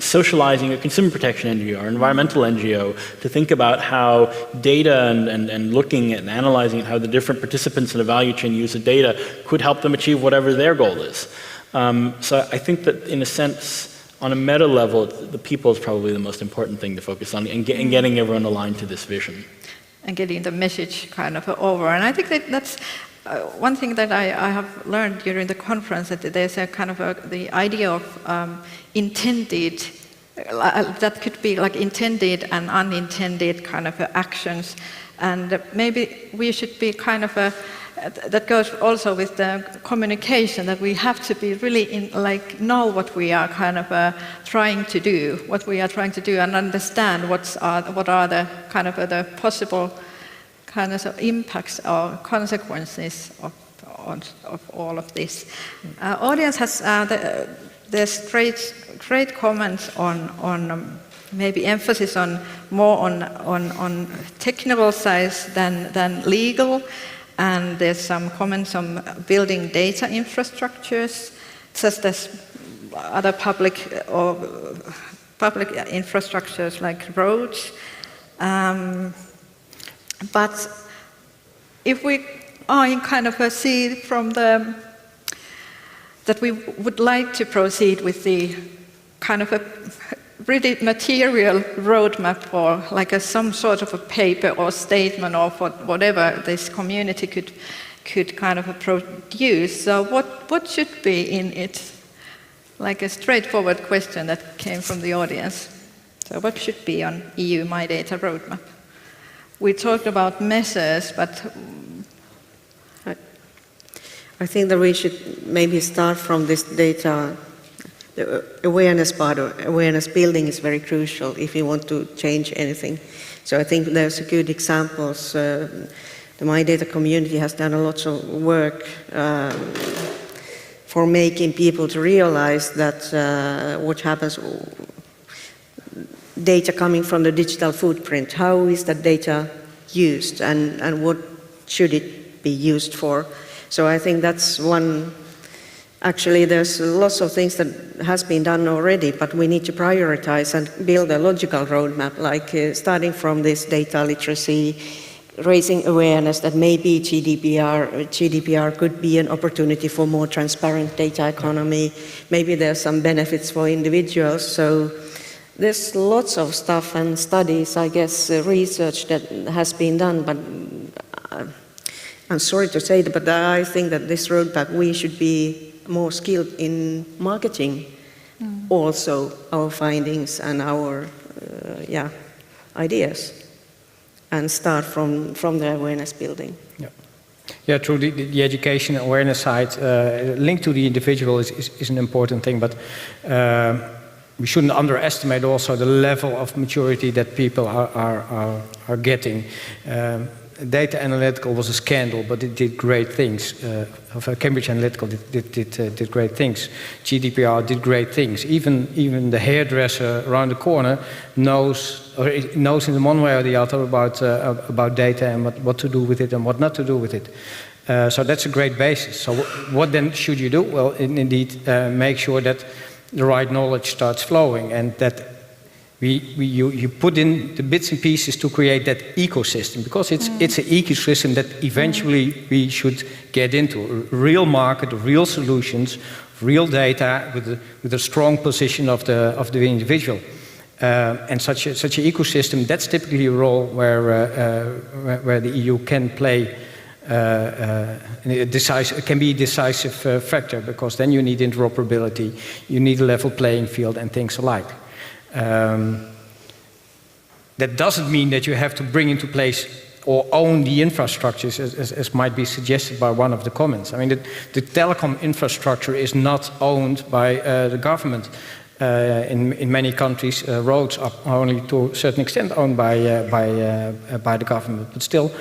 Socializing a consumer protection NGO or environmental NGO to think about how data and looking at and analyzing how the different participants in the value chain use the data could help them achieve whatever their goal is. So I think that in a sense, on a meta level, the people is probably the most important thing to focus on and getting everyone aligned to this vision. getting the message kind of over. And I think that's one thing that I have learned during the conference, that there's a kind of the idea of intended, that could be like intended and unintended kind of actions. And maybe we should be kind of that goes also with the communication, that we have to be really know what we are kind of trying to do, and understand what are the kind of the possible kind of impacts or consequences of all of this. Audience has there's great comments on maybe emphasis on more on technical side than legal. And there's some comments on building data infrastructures, just as other public infrastructures like roads. But if we are in kind of a see from that we would like to proceed with the kind of a really material roadmap, or like some sort of a paper or statement or whatever this community could kind of produce. So what should be in it? Like a straightforward question that came from the audience. So what should be on EU MyData roadmap? We talked about measures, but I think that we should maybe start from this data. The awareness part of awareness building is very crucial if you want to change anything. So I think there's good examples. The MyData community has done a lot of work for making people to realize that what happens, data coming from the digital footprint, how is that data used, and what should it be used for? So I think that's one. Actually, there's lots of things that has been done already, but we need to prioritize and build a logical roadmap, like starting from this data literacy, raising awareness that maybe GDPR could be an opportunity for more transparent data economy. Maybe there's some benefits for individuals. So there's lots of stuff and studies, I guess, research that has been done, but I'm sorry to say that, but I think that this roadmap, we should be more skilled in marketing also our findings and our ideas, and start from the awareness building. Yeah, true. The education awareness side linked to the individual is an important thing, but we shouldn't underestimate also the level of maturity that people are getting. Data Analytical was a scandal, but it did great things. Cambridge Analytical did great things. GDPR did great things. Even the hairdresser around the corner knows in one way or the other about data and what to do with it and what not to do with it. So that's a great basis. So what then should you do? Well, indeed, make sure that the right knowledge starts flowing, and that you put in the bits and pieces to create that ecosystem, because it's an ecosystem that eventually we should get into. A real market, real solutions, real data with a strong position of the individual. And such an ecosystem, that's typically a role where the EU can play can be a decisive factor, because then you need interoperability, you need a level playing field and things alike. That doesn't mean that you have to bring into place or own the infrastructures, as might be suggested by one of the comments. I mean, the telecom infrastructure is not owned by the government. In many countries, roads are only to a certain extent owned by the government, but still,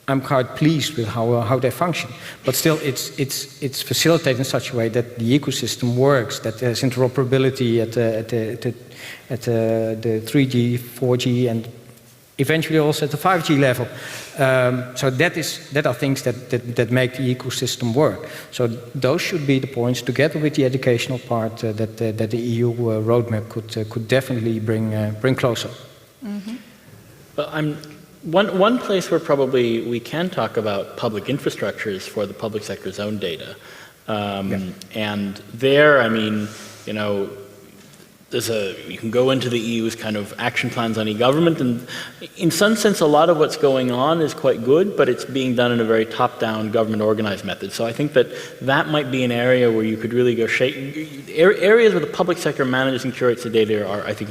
I'm quite pleased with how they function. But still, it's facilitated in such a way that the ecosystem works, that there's interoperability at the 3G, 4G, and eventually also at the 5G level. So that are things that make the ecosystem work. So those should be the points, together with the educational part, that the EU roadmap could definitely bring closer. Mm-hmm. Well, one place where probably we can talk about public infrastructure is for the public sector's own data. And there, I mean, you know, you can go into the EU's kind of action plans on e-government, and in some sense a lot of what's going on is quite good, but it's being done in a very top-down, government-organized method. So I think that might be an area where you could really go areas where the public sector manages and curates the data are, I think,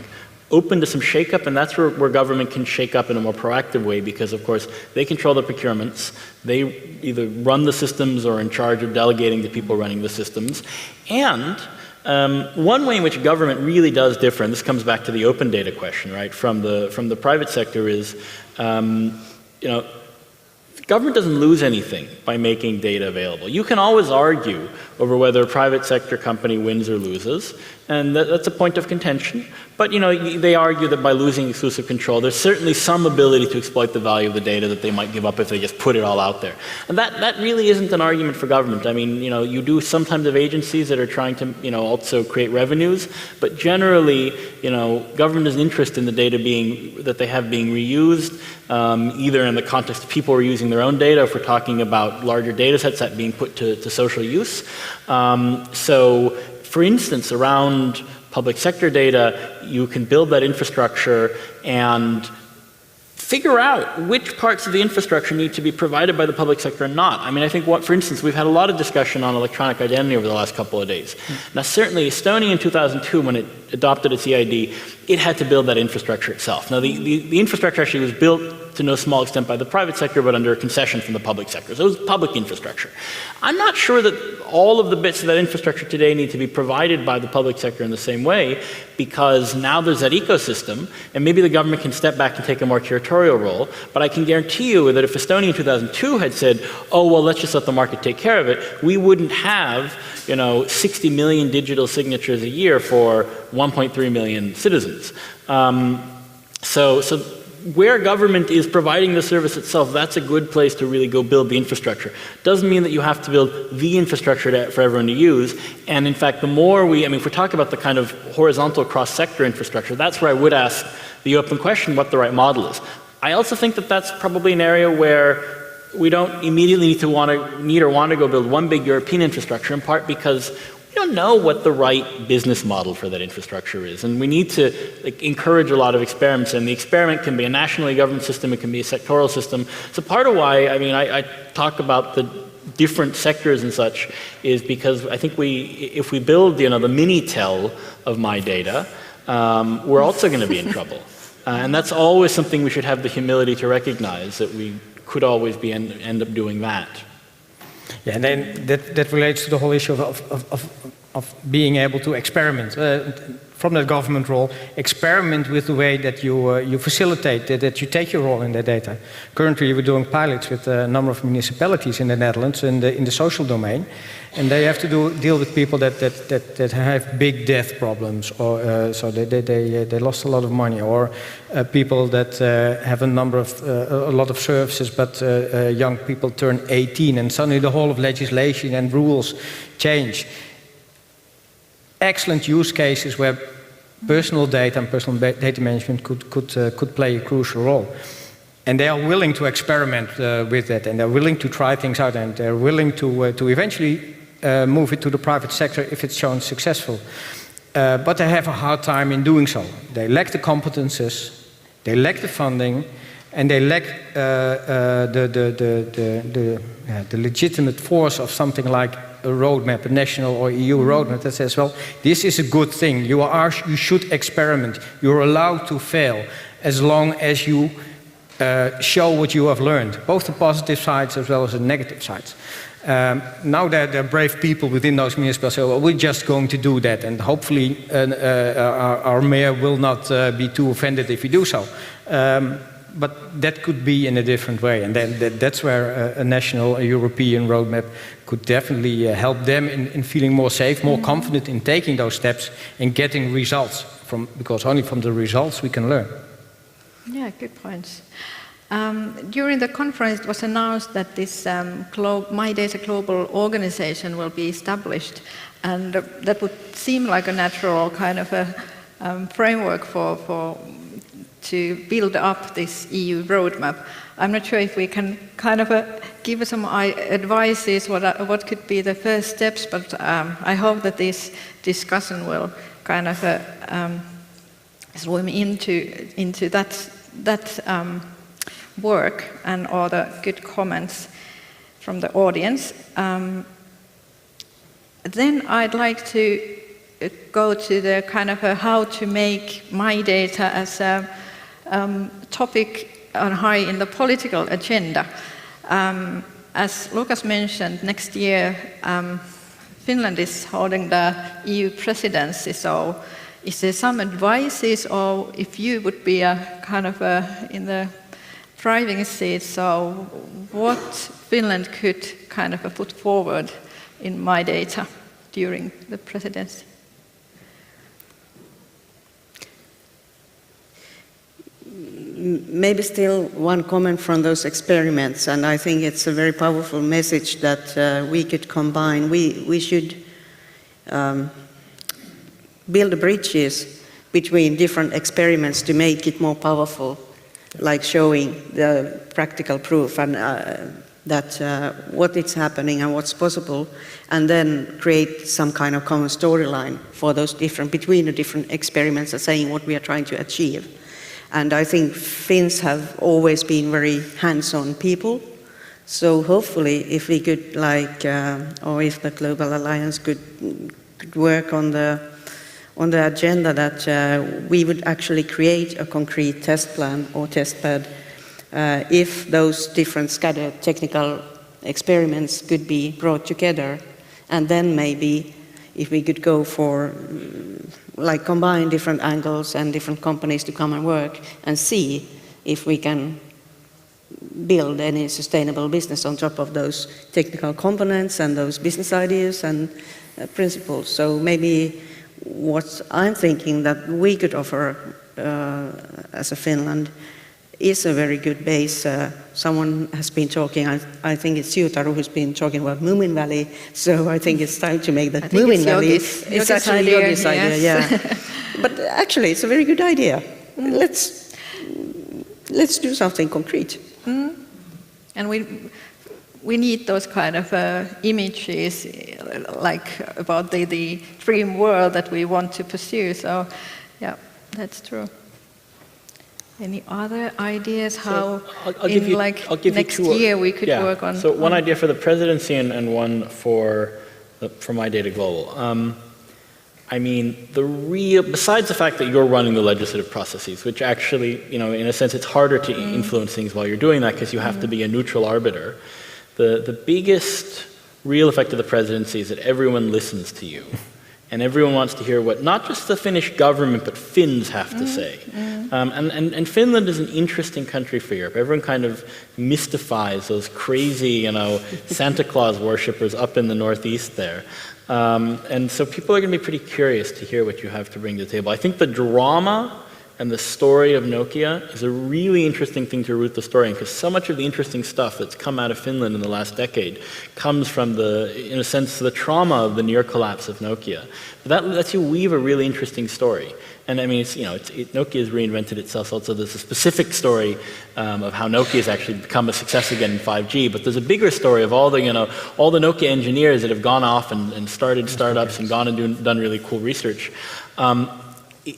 open to some shake-up, and that's where government can shake up in a more proactive way, because of course they control the procurements, they either run the systems or are in charge of delegating to people running the systems, and one way in which government really does differ, and this comes back to the open data question, right, from the private sector is, government doesn't lose anything by making data available. You can always argue over whether a private sector company wins or loses, and that's a point of contention. But they argue that by losing exclusive control, there's certainly some ability to exploit the value of the data that they might give up if they just put it all out there. And that really isn't an argument for government. I mean, you do sometimes have agencies that are trying to, also create revenues, but generally, government has an interest in the data that they have being reused, either in the context of people reusing their own data, if we're talking about larger data sets that being put to social use. So, for instance, around public sector data, you can build that infrastructure and figure out which parts of the infrastructure need to be provided by the public sector and not. I mean, I think, for instance, we've had a lot of discussion on electronic identity over the last couple of days. Now, certainly, Estonia in 2002, when it adopted its EID, it had to build that infrastructure itself. Now, the infrastructure actually was built to no small extent by the private sector, but under a concession from the public sector. So it was public infrastructure. I'm not sure that all of the bits of that infrastructure today need to be provided by the public sector in the same way, because now there's that ecosystem, and maybe the government can step back and take a more curatorial role, but I can guarantee you that if Estonia in 2002 had said, oh, well, let's just let the market take care of it, we wouldn't have, 60 million digital signatures a year for 1.3 million citizens. So where government is providing the service itself, that's a good place to really go build the infrastructure. Doesn't mean that you have to build the infrastructure for everyone to use. And in fact, the more if we're talking about the kind of horizontal cross-sector infrastructure, that's where I would ask the open question what the right model is. I also think that that's probably an area where we don't immediately need or want to go build one big European infrastructure, in part because we don't know what the right business model for that infrastructure is. And we need to encourage a lot of experiments. And the experiment can be a nationally governed system, it can be a sectoral system. So part of why, I talk about the different sectors and such is because I think if we build, the Minitel of MyData, we're also going to be in trouble. And that's always something we should have the humility to recognize, that we could always end up doing that. Yeah, and then that relates to the whole issue of being able to experiment. From that government role, experiment with the way that you facilitate, that you take your role in the data. Currently, we're doing pilots with a number of municipalities in the Netherlands in the social domain, and they have to deal with people that have big death problems, or so they lost a lot of money, or people that have a lot of services, but young people turn 18, and suddenly the whole of legislation and rules change. Excellent use cases where personal data and personal data management could play a crucial role. And they are willing to experiment with that, and they're willing to try things out, and they're willing to eventually move it to the private sector if it's shown successful. But they have a hard time in doing so. They lack the competences, they lack the funding, and they lack the legitimate force of something like a roadmap, a national or EU roadmap that says, well, this is a good thing. You should experiment. You're allowed to fail as long as you show what you have learned, both the positive sides as well as the negative sides. Now there are brave people within those municipalities say, well, we're just going to do that, and hopefully our mayor will not be too offended if we do so. But that could be in a different way, and then that's where a national, a European roadmap could definitely help them in feeling more safe, more confident in taking those steps and getting results, because only from the results we can learn. Yeah, good points. During the conference, it was announced that this MyData Global organization will be established, and that would seem like a natural kind of a framework to build up this EU roadmap. I'm not sure if we can kind of give some advices what could be the first steps, but I hope that this discussion will kind of swim into that work and all the good comments from the audience. Then I'd like to go to the kind of how to make MyData as a topic on high in the political agenda. As Luukas mentioned, next year Finland is holding the EU presidency, so is there some advices, or if you would be a kind of in the driving seat, so what Finland could kind of put forward in MyData during the presidency? Maybe still one comment from those experiments, and I think it's a very powerful message that we could combine. We should build bridges between different experiments to make it more powerful, like showing the practical proof and that what is happening and what's possible, and then create some kind of common storyline for those between the different experiments and saying what we are trying to achieve. And I think Finns have always been very hands-on people. So hopefully if we could or if the Global Alliance could work on the agenda that we would actually create a concrete test plan or test bed if those different scattered technical experiments could be brought together, and then maybe if we could go for combine different angles and different companies to come and work and see if we can build any sustainable business on top of those technical components and those business ideas and principles. So maybe what I'm thinking that we could offer as a Finland is a very good base. Someone has been talking, I think it's you, Taru, who's been talking about Moomin Valley, so I think it's time to make that Moomin Valley. It's actually Yogi's idea, yeah. But actually, it's a very good idea. Let's do something concrete. And we need those kind of images, like about the dream world that we want to pursue. So, yeah, that's true. Any other ideas how next year we could work on? So one idea for the presidency and one for MyData Global. I mean, besides the fact that you're running the legislative processes, which actually, in a sense, it's harder to influence things while you're doing that because you have to be a neutral arbiter. The biggest real effect of the presidency is that everyone listens to you. And everyone wants to hear what not just the Finnish government, but Finns have to say. And Finland is an interesting country for Europe. Everyone kind of mystifies those crazy, Santa Claus worshippers up in the northeast there. And so people are going to be pretty curious to hear what you have to bring to the table. I think the drama and the story of Nokia is a really interesting thing to root the story in, because so much of the interesting stuff that's come out of Finland in the last decade comes from in a sense, the trauma of the near collapse of Nokia. That lets you weave a really interesting story. And I mean, Nokia has reinvented itself. Also, there's a specific story of how Nokia has actually become a success again in 5G. But there's a bigger story of all the Nokia engineers that have gone off and started startups and gone and done really cool research.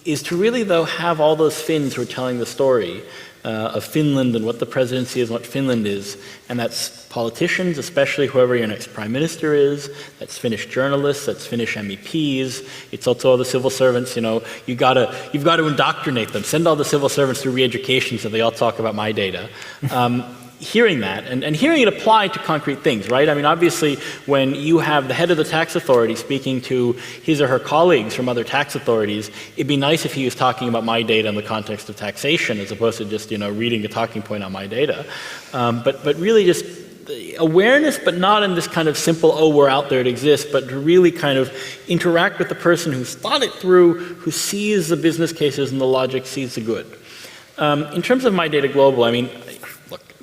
Is to really, though, have all those Finns who are telling the story of Finland and what the presidency is, what Finland is, and that's politicians, especially whoever your next prime minister is, that's Finnish journalists, that's Finnish MEPs, it's also all the civil servants, you've got to indoctrinate them, send all the civil servants through re-education so they all talk about MyData. Hearing that, and hearing it apply to concrete things, right? I mean, obviously, when you have the head of the tax authority speaking to his or her colleagues from other tax authorities, it'd be nice if he was talking about MyData in the context of taxation, as opposed to just, reading a talking point on MyData. But really just awareness, but not in this kind of simple, we're out there, it exists, but to really kind of interact with the person who's thought it through, who sees the business cases and the logic, sees the good. In terms of MyData Global, I mean,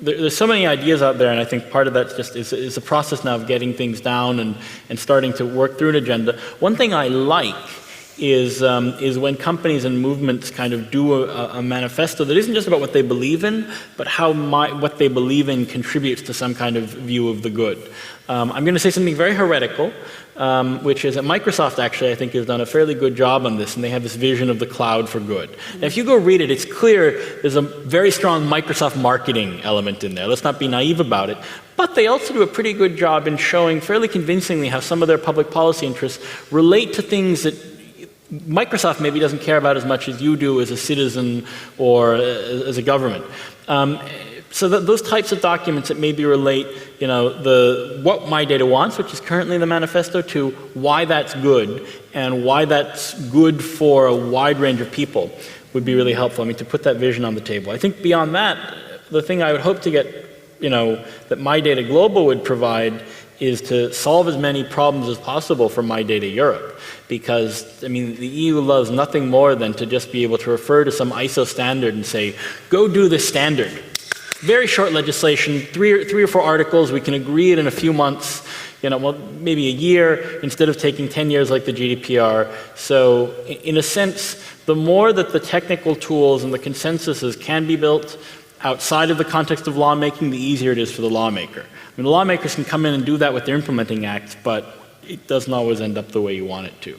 there's so many ideas out there, and I think part of that just is a process now of getting things down and starting to work through an agenda. One thing I like is when companies and movements kind of do a manifesto that isn't just about what they believe in, but how what they believe in contributes to some kind of view of the good. I'm going to say something very heretical, which is that Microsoft actually, I think, has done a fairly good job on this, and they have this vision of the cloud for good. Now, if you go read it, it's clear there's a very strong Microsoft marketing element in there. Let's not be naive about it. But they also do a pretty good job in showing fairly convincingly how some of their public policy interests relate to things that Microsoft maybe doesn't care about as much as you do as a citizen or as a government. So that those types of documents that maybe relate, what MyData wants, which is currently in the manifesto, to why that's good and why that's good for a wide range of people would be really helpful. I mean, to put that vision on the table. I think beyond that, the thing I would hope to get, that MyData Global would provide is to solve as many problems as possible for MyData Europe. Because, I mean, the EU loves nothing more than to just be able to refer to some ISO standard and say, go do this standard. Very short legislation, three or four articles, we can agree it in a few months, maybe a year, instead of taking 10 years like the GDPR. So, in a sense, the more that the technical tools and the consensuses can be built outside of the context of lawmaking, the easier it is for the lawmaker. I mean, the lawmakers can come in and do that with their implementing acts, but it doesn't always end up the way you want it to.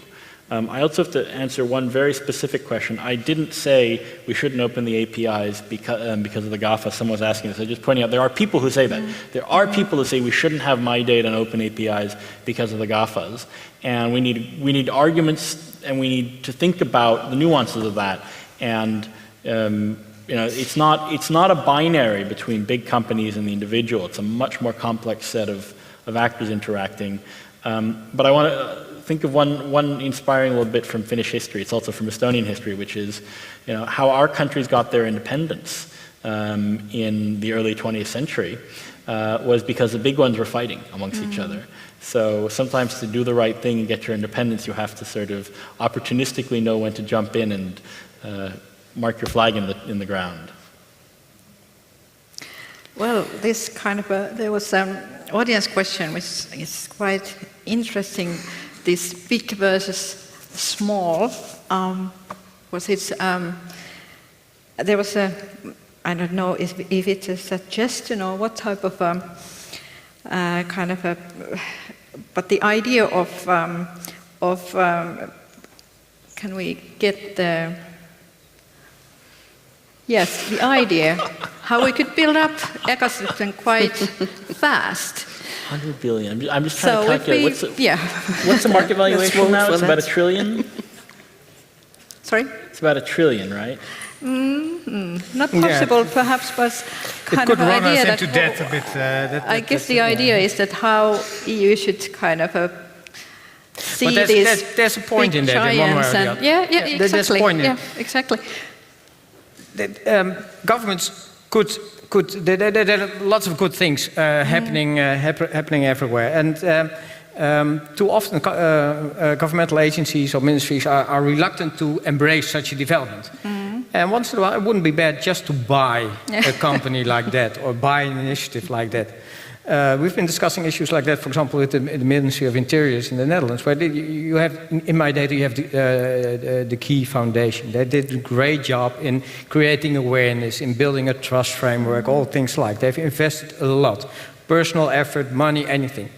I also have to answer one very specific question. I didn't say we shouldn't open the APIs because of the GAFA. Someone was asking us. I'm just pointing out there are people who say that. There are people who say we shouldn't have MyData and open APIs because of the GAFAs. And we need arguments, and we need to think about the nuances of that. And it's not a binary between big companies and the individual. It's a much more complex set of actors interacting. But I want to think of one inspiring little bit from Finnish history. It's also from Estonian history, which is how our countries got their independence in the early 20th century was because the big ones were fighting amongst each other. So sometimes to do the right thing and get your independence, you have to sort of opportunistically know when to jump in and mark your flag in the ground. Well, this kind of there was an audience question which is quite interesting. This big versus small. There was I don't know if it's a suggestion or what type of but the idea of can we get the idea how we could build up ecosystem quite fast. 100 billion. I'm just trying to calculate. What's the market valuation now? It's about $1 trillion? Sorry? It's about $1 trillion, right? Not possible, perhaps, but kind of run idea us into debt a bit. I guess the idea is that how EU should kind of see but these there's a point in that, in one way or the other. Exactly. There's a point in it. Exactly. Governments could there are lots of good things happening everywhere, and too often governmental agencies or ministries are reluctant to embrace such a development. And once in a while, it wouldn't be bad just to buy a company like that or buy an initiative like that. We've been discussing issues like that, for example, with the Ministry of Interiors in the Netherlands, where you have, in MyData, you have the Key Foundation. They did a great job in creating awareness, in building a trust framework, all things like that. They've invested a lot, personal effort, money, anything.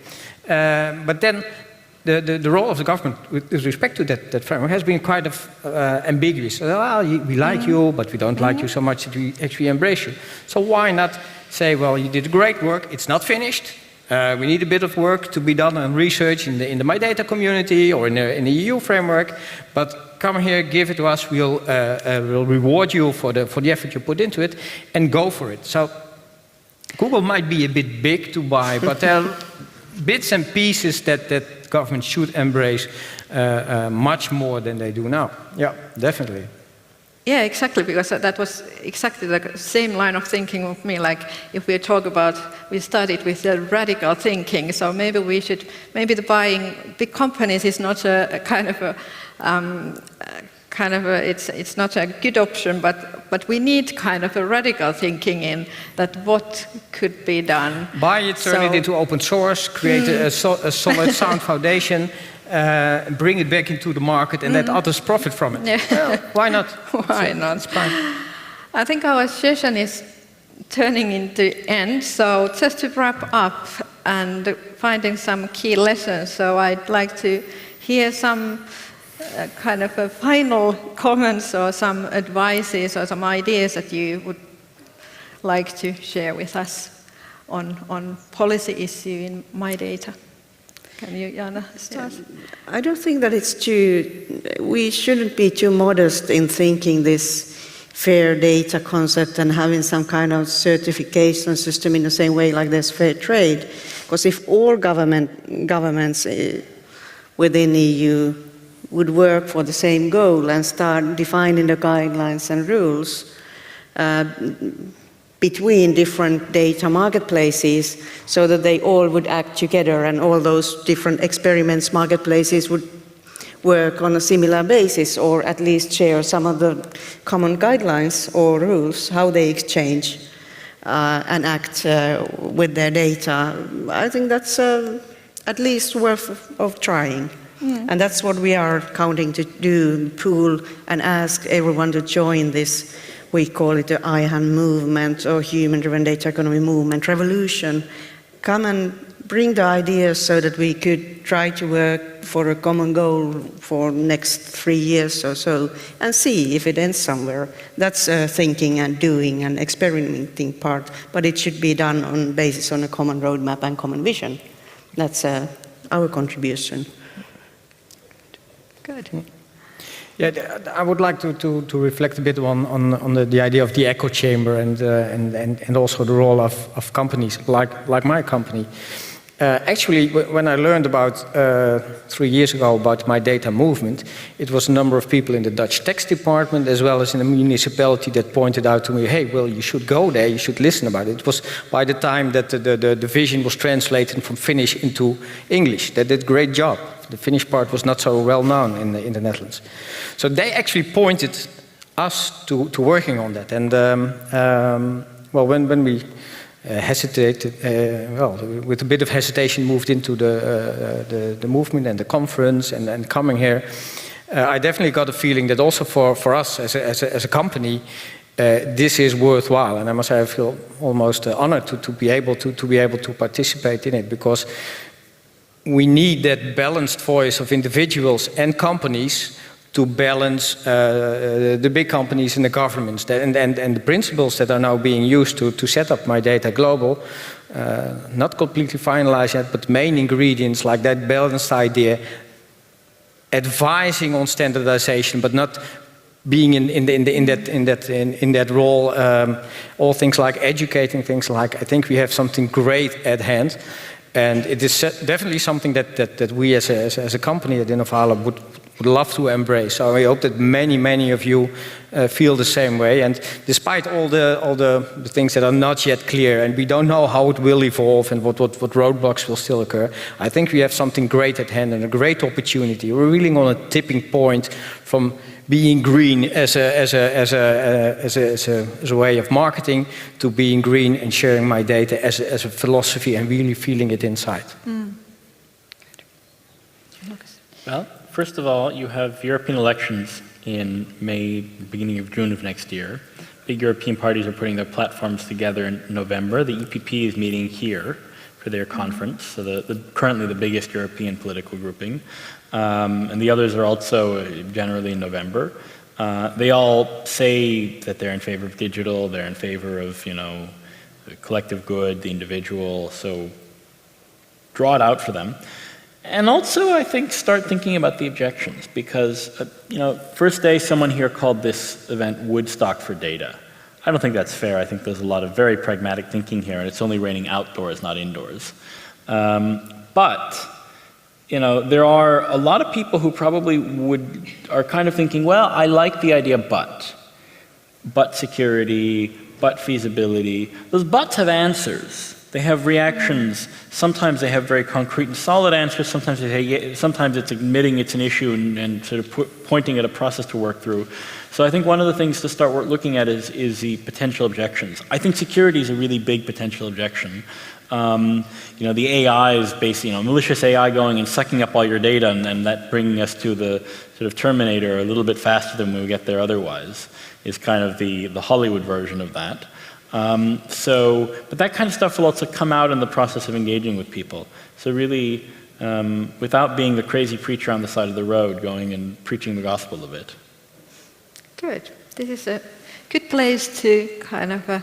But then the role of the government with respect to that framework has been quite ambiguous. Well, we like you, but we don't like you so much that we actually embrace you. So why not say, well, you did great work, it's not finished. We need a bit of work to be done on research in the MyData community or in the EU framework, but come here, give it to us, we'll reward you for the effort you put into it, and go for it. So Google might be a bit big to buy, but there are bits and pieces that government should embrace much more than they do now. Yeah, definitely. Yeah, exactly, because that was exactly the same line of thinking with me. Like, if we talk about, we started with the radical thinking, so maybe the buying big companies is not a it's not a good option, but we need kind of a radical thinking in that what could be done. Buy it, turn it into open source, create a solid, sound foundation. Bring it back into the market and let others profit from it. Yeah. Well, why not? Why not? It's fine. I think our session is turning into end. So just to wrap up, and finding some key lessons. So I'd like to hear some kind of a final comments or some advices or some ideas that you would like to share with us on policy issue in MyData. Can you, Jaana, start? I don't think that we shouldn't be too modest in thinking this fair data concept and having some kind of certification system in the same way like there's fair trade. Because if all governments within EU would work for the same goal and start defining the guidelines and rules between different data marketplaces so that they all would act together and all those different experiments marketplaces would work on a similar basis or at least share some of the common guidelines or rules, how they exchange and act with their data. I think that's at least worth of trying. And that's what we are counting to do, pool and ask everyone to join this. We call it the IHAN movement or human-driven data economy movement revolution. Come and bring the ideas so that we could try to work for a common goal for next 3 years or so and see if it ends somewhere. That's thinking and doing and experimenting part, but it should be done on basis on a common roadmap and common vision. That's our contribution. Good. Yeah, I would like to reflect a bit on the idea of the echo chamber and also the role of companies like my company. Actually, when I learned about 3 years ago about MyData movement, it was a number of people in the Dutch tax department as well as in the municipality that pointed out to me, hey, well, you should go there, you should listen about it. It was by the time that the vision was translated from Finnish into English. They did a great job. The Finnish part was not so well known in the Netherlands. So they actually pointed us to working on that. And well, when we hesitated, well, with a bit of hesitation moved into the movement and the conference and coming here, I definitely got a feeling that also for us as a company, this is worthwhile. And I must say I feel almost honored to be able to participate in it, because we need that balanced voice of individuals and companies to balance the big companies and the governments. And the principles that are now being used to set up MyData Global, not completely finalized yet, but main ingredients like that balanced idea, advising on standardization, but not being in that role, all things like educating, things like, I think we have something great at hand. And it is definitely something that we as a company at Innovala would love to embrace. So I hope that many of you feel the same way. And despite all the things that are not yet clear, and we don't know how it will evolve and what roadblocks will still occur, I think we have something great at hand and a great opportunity. We're really on a tipping point from being green as a way of marketing to being green and sharing my data as a philosophy and really feeling it inside. Well, first of all, you have European elections in May, beginning of June of next year. Big European parties are putting their platforms together in November. The EPP is meeting here for their conference, so currently the biggest European political grouping. And the others are also generally in November. They all say that they're in favor of digital, they're in favor of, the collective good, the individual, so draw it out for them. And also, I think, start thinking about the objections, because, first day someone here called this event Woodstock for data. I don't think that's fair. I think there's a lot of very pragmatic thinking here, and it's only raining outdoors, not indoors. But there are a lot of people who probably are kind of thinking, well, I like the idea, but security, but feasibility. Those buts have answers. They have reactions. Sometimes they have very concrete and solid answers. Sometimes they say, yeah, sometimes it's admitting it's an issue and sort of pointing at a process to work through. So I think one of the things to start looking at is the potential objections. I think security is a really big potential objection. The AI is basically, malicious AI going and sucking up all your data and that bringing us to the sort of Terminator a little bit faster than we would get there otherwise is kind of the Hollywood version of that. But that kind of stuff will also come out in the process of engaging with people. So really, without being the crazy preacher on the side of the road going and preaching the gospel a bit. Good. This is a good place to kind of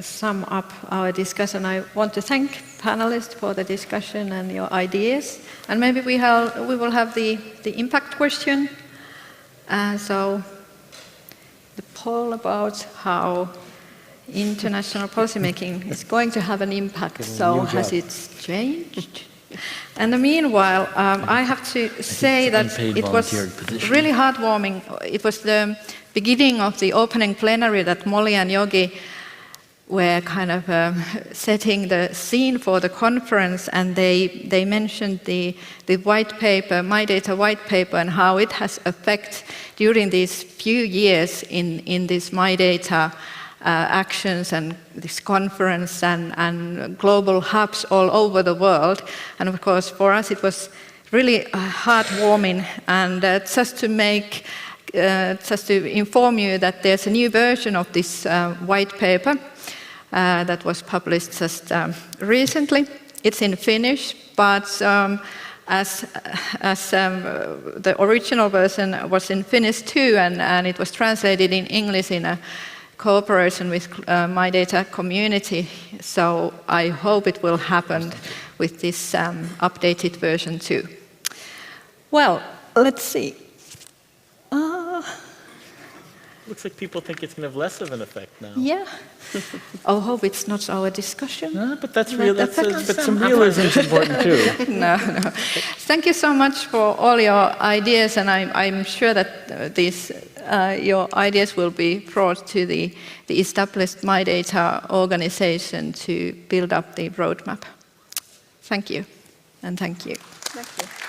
sum up our discussion. I want to thank panelists for the discussion and your ideas. And maybe we will have the impact question. So the poll about how international policymaking is going to have an impact. So has it changed? And meanwhile, I have to say that it was really heartwarming. It was the beginning of the opening plenary that Molly and Yogi were kind of setting the scene for the conference, and they mentioned the white paper, MyData white paper, and how it has affected during these few years in this MyData actions and this conference and global hubs all over the world. And of course, for us, it was really heartwarming. And just to inform you that there's a new version of this white paper that was published just recently. It's in Finnish, but as the original version was in Finnish too, and it was translated in English in a cooperation with MyData community. So I hope it will happen with this updated version too. Well, let's see. Looks like people think it's going to have less of an effect now. Yeah. I hope it's not our discussion. No, but that's real. But some realism is important too. No. Thank you so much for all your ideas, and I'm sure that your ideas will be brought to the established MyData organization to build up the roadmap. Thank you, and thank you. Thank you.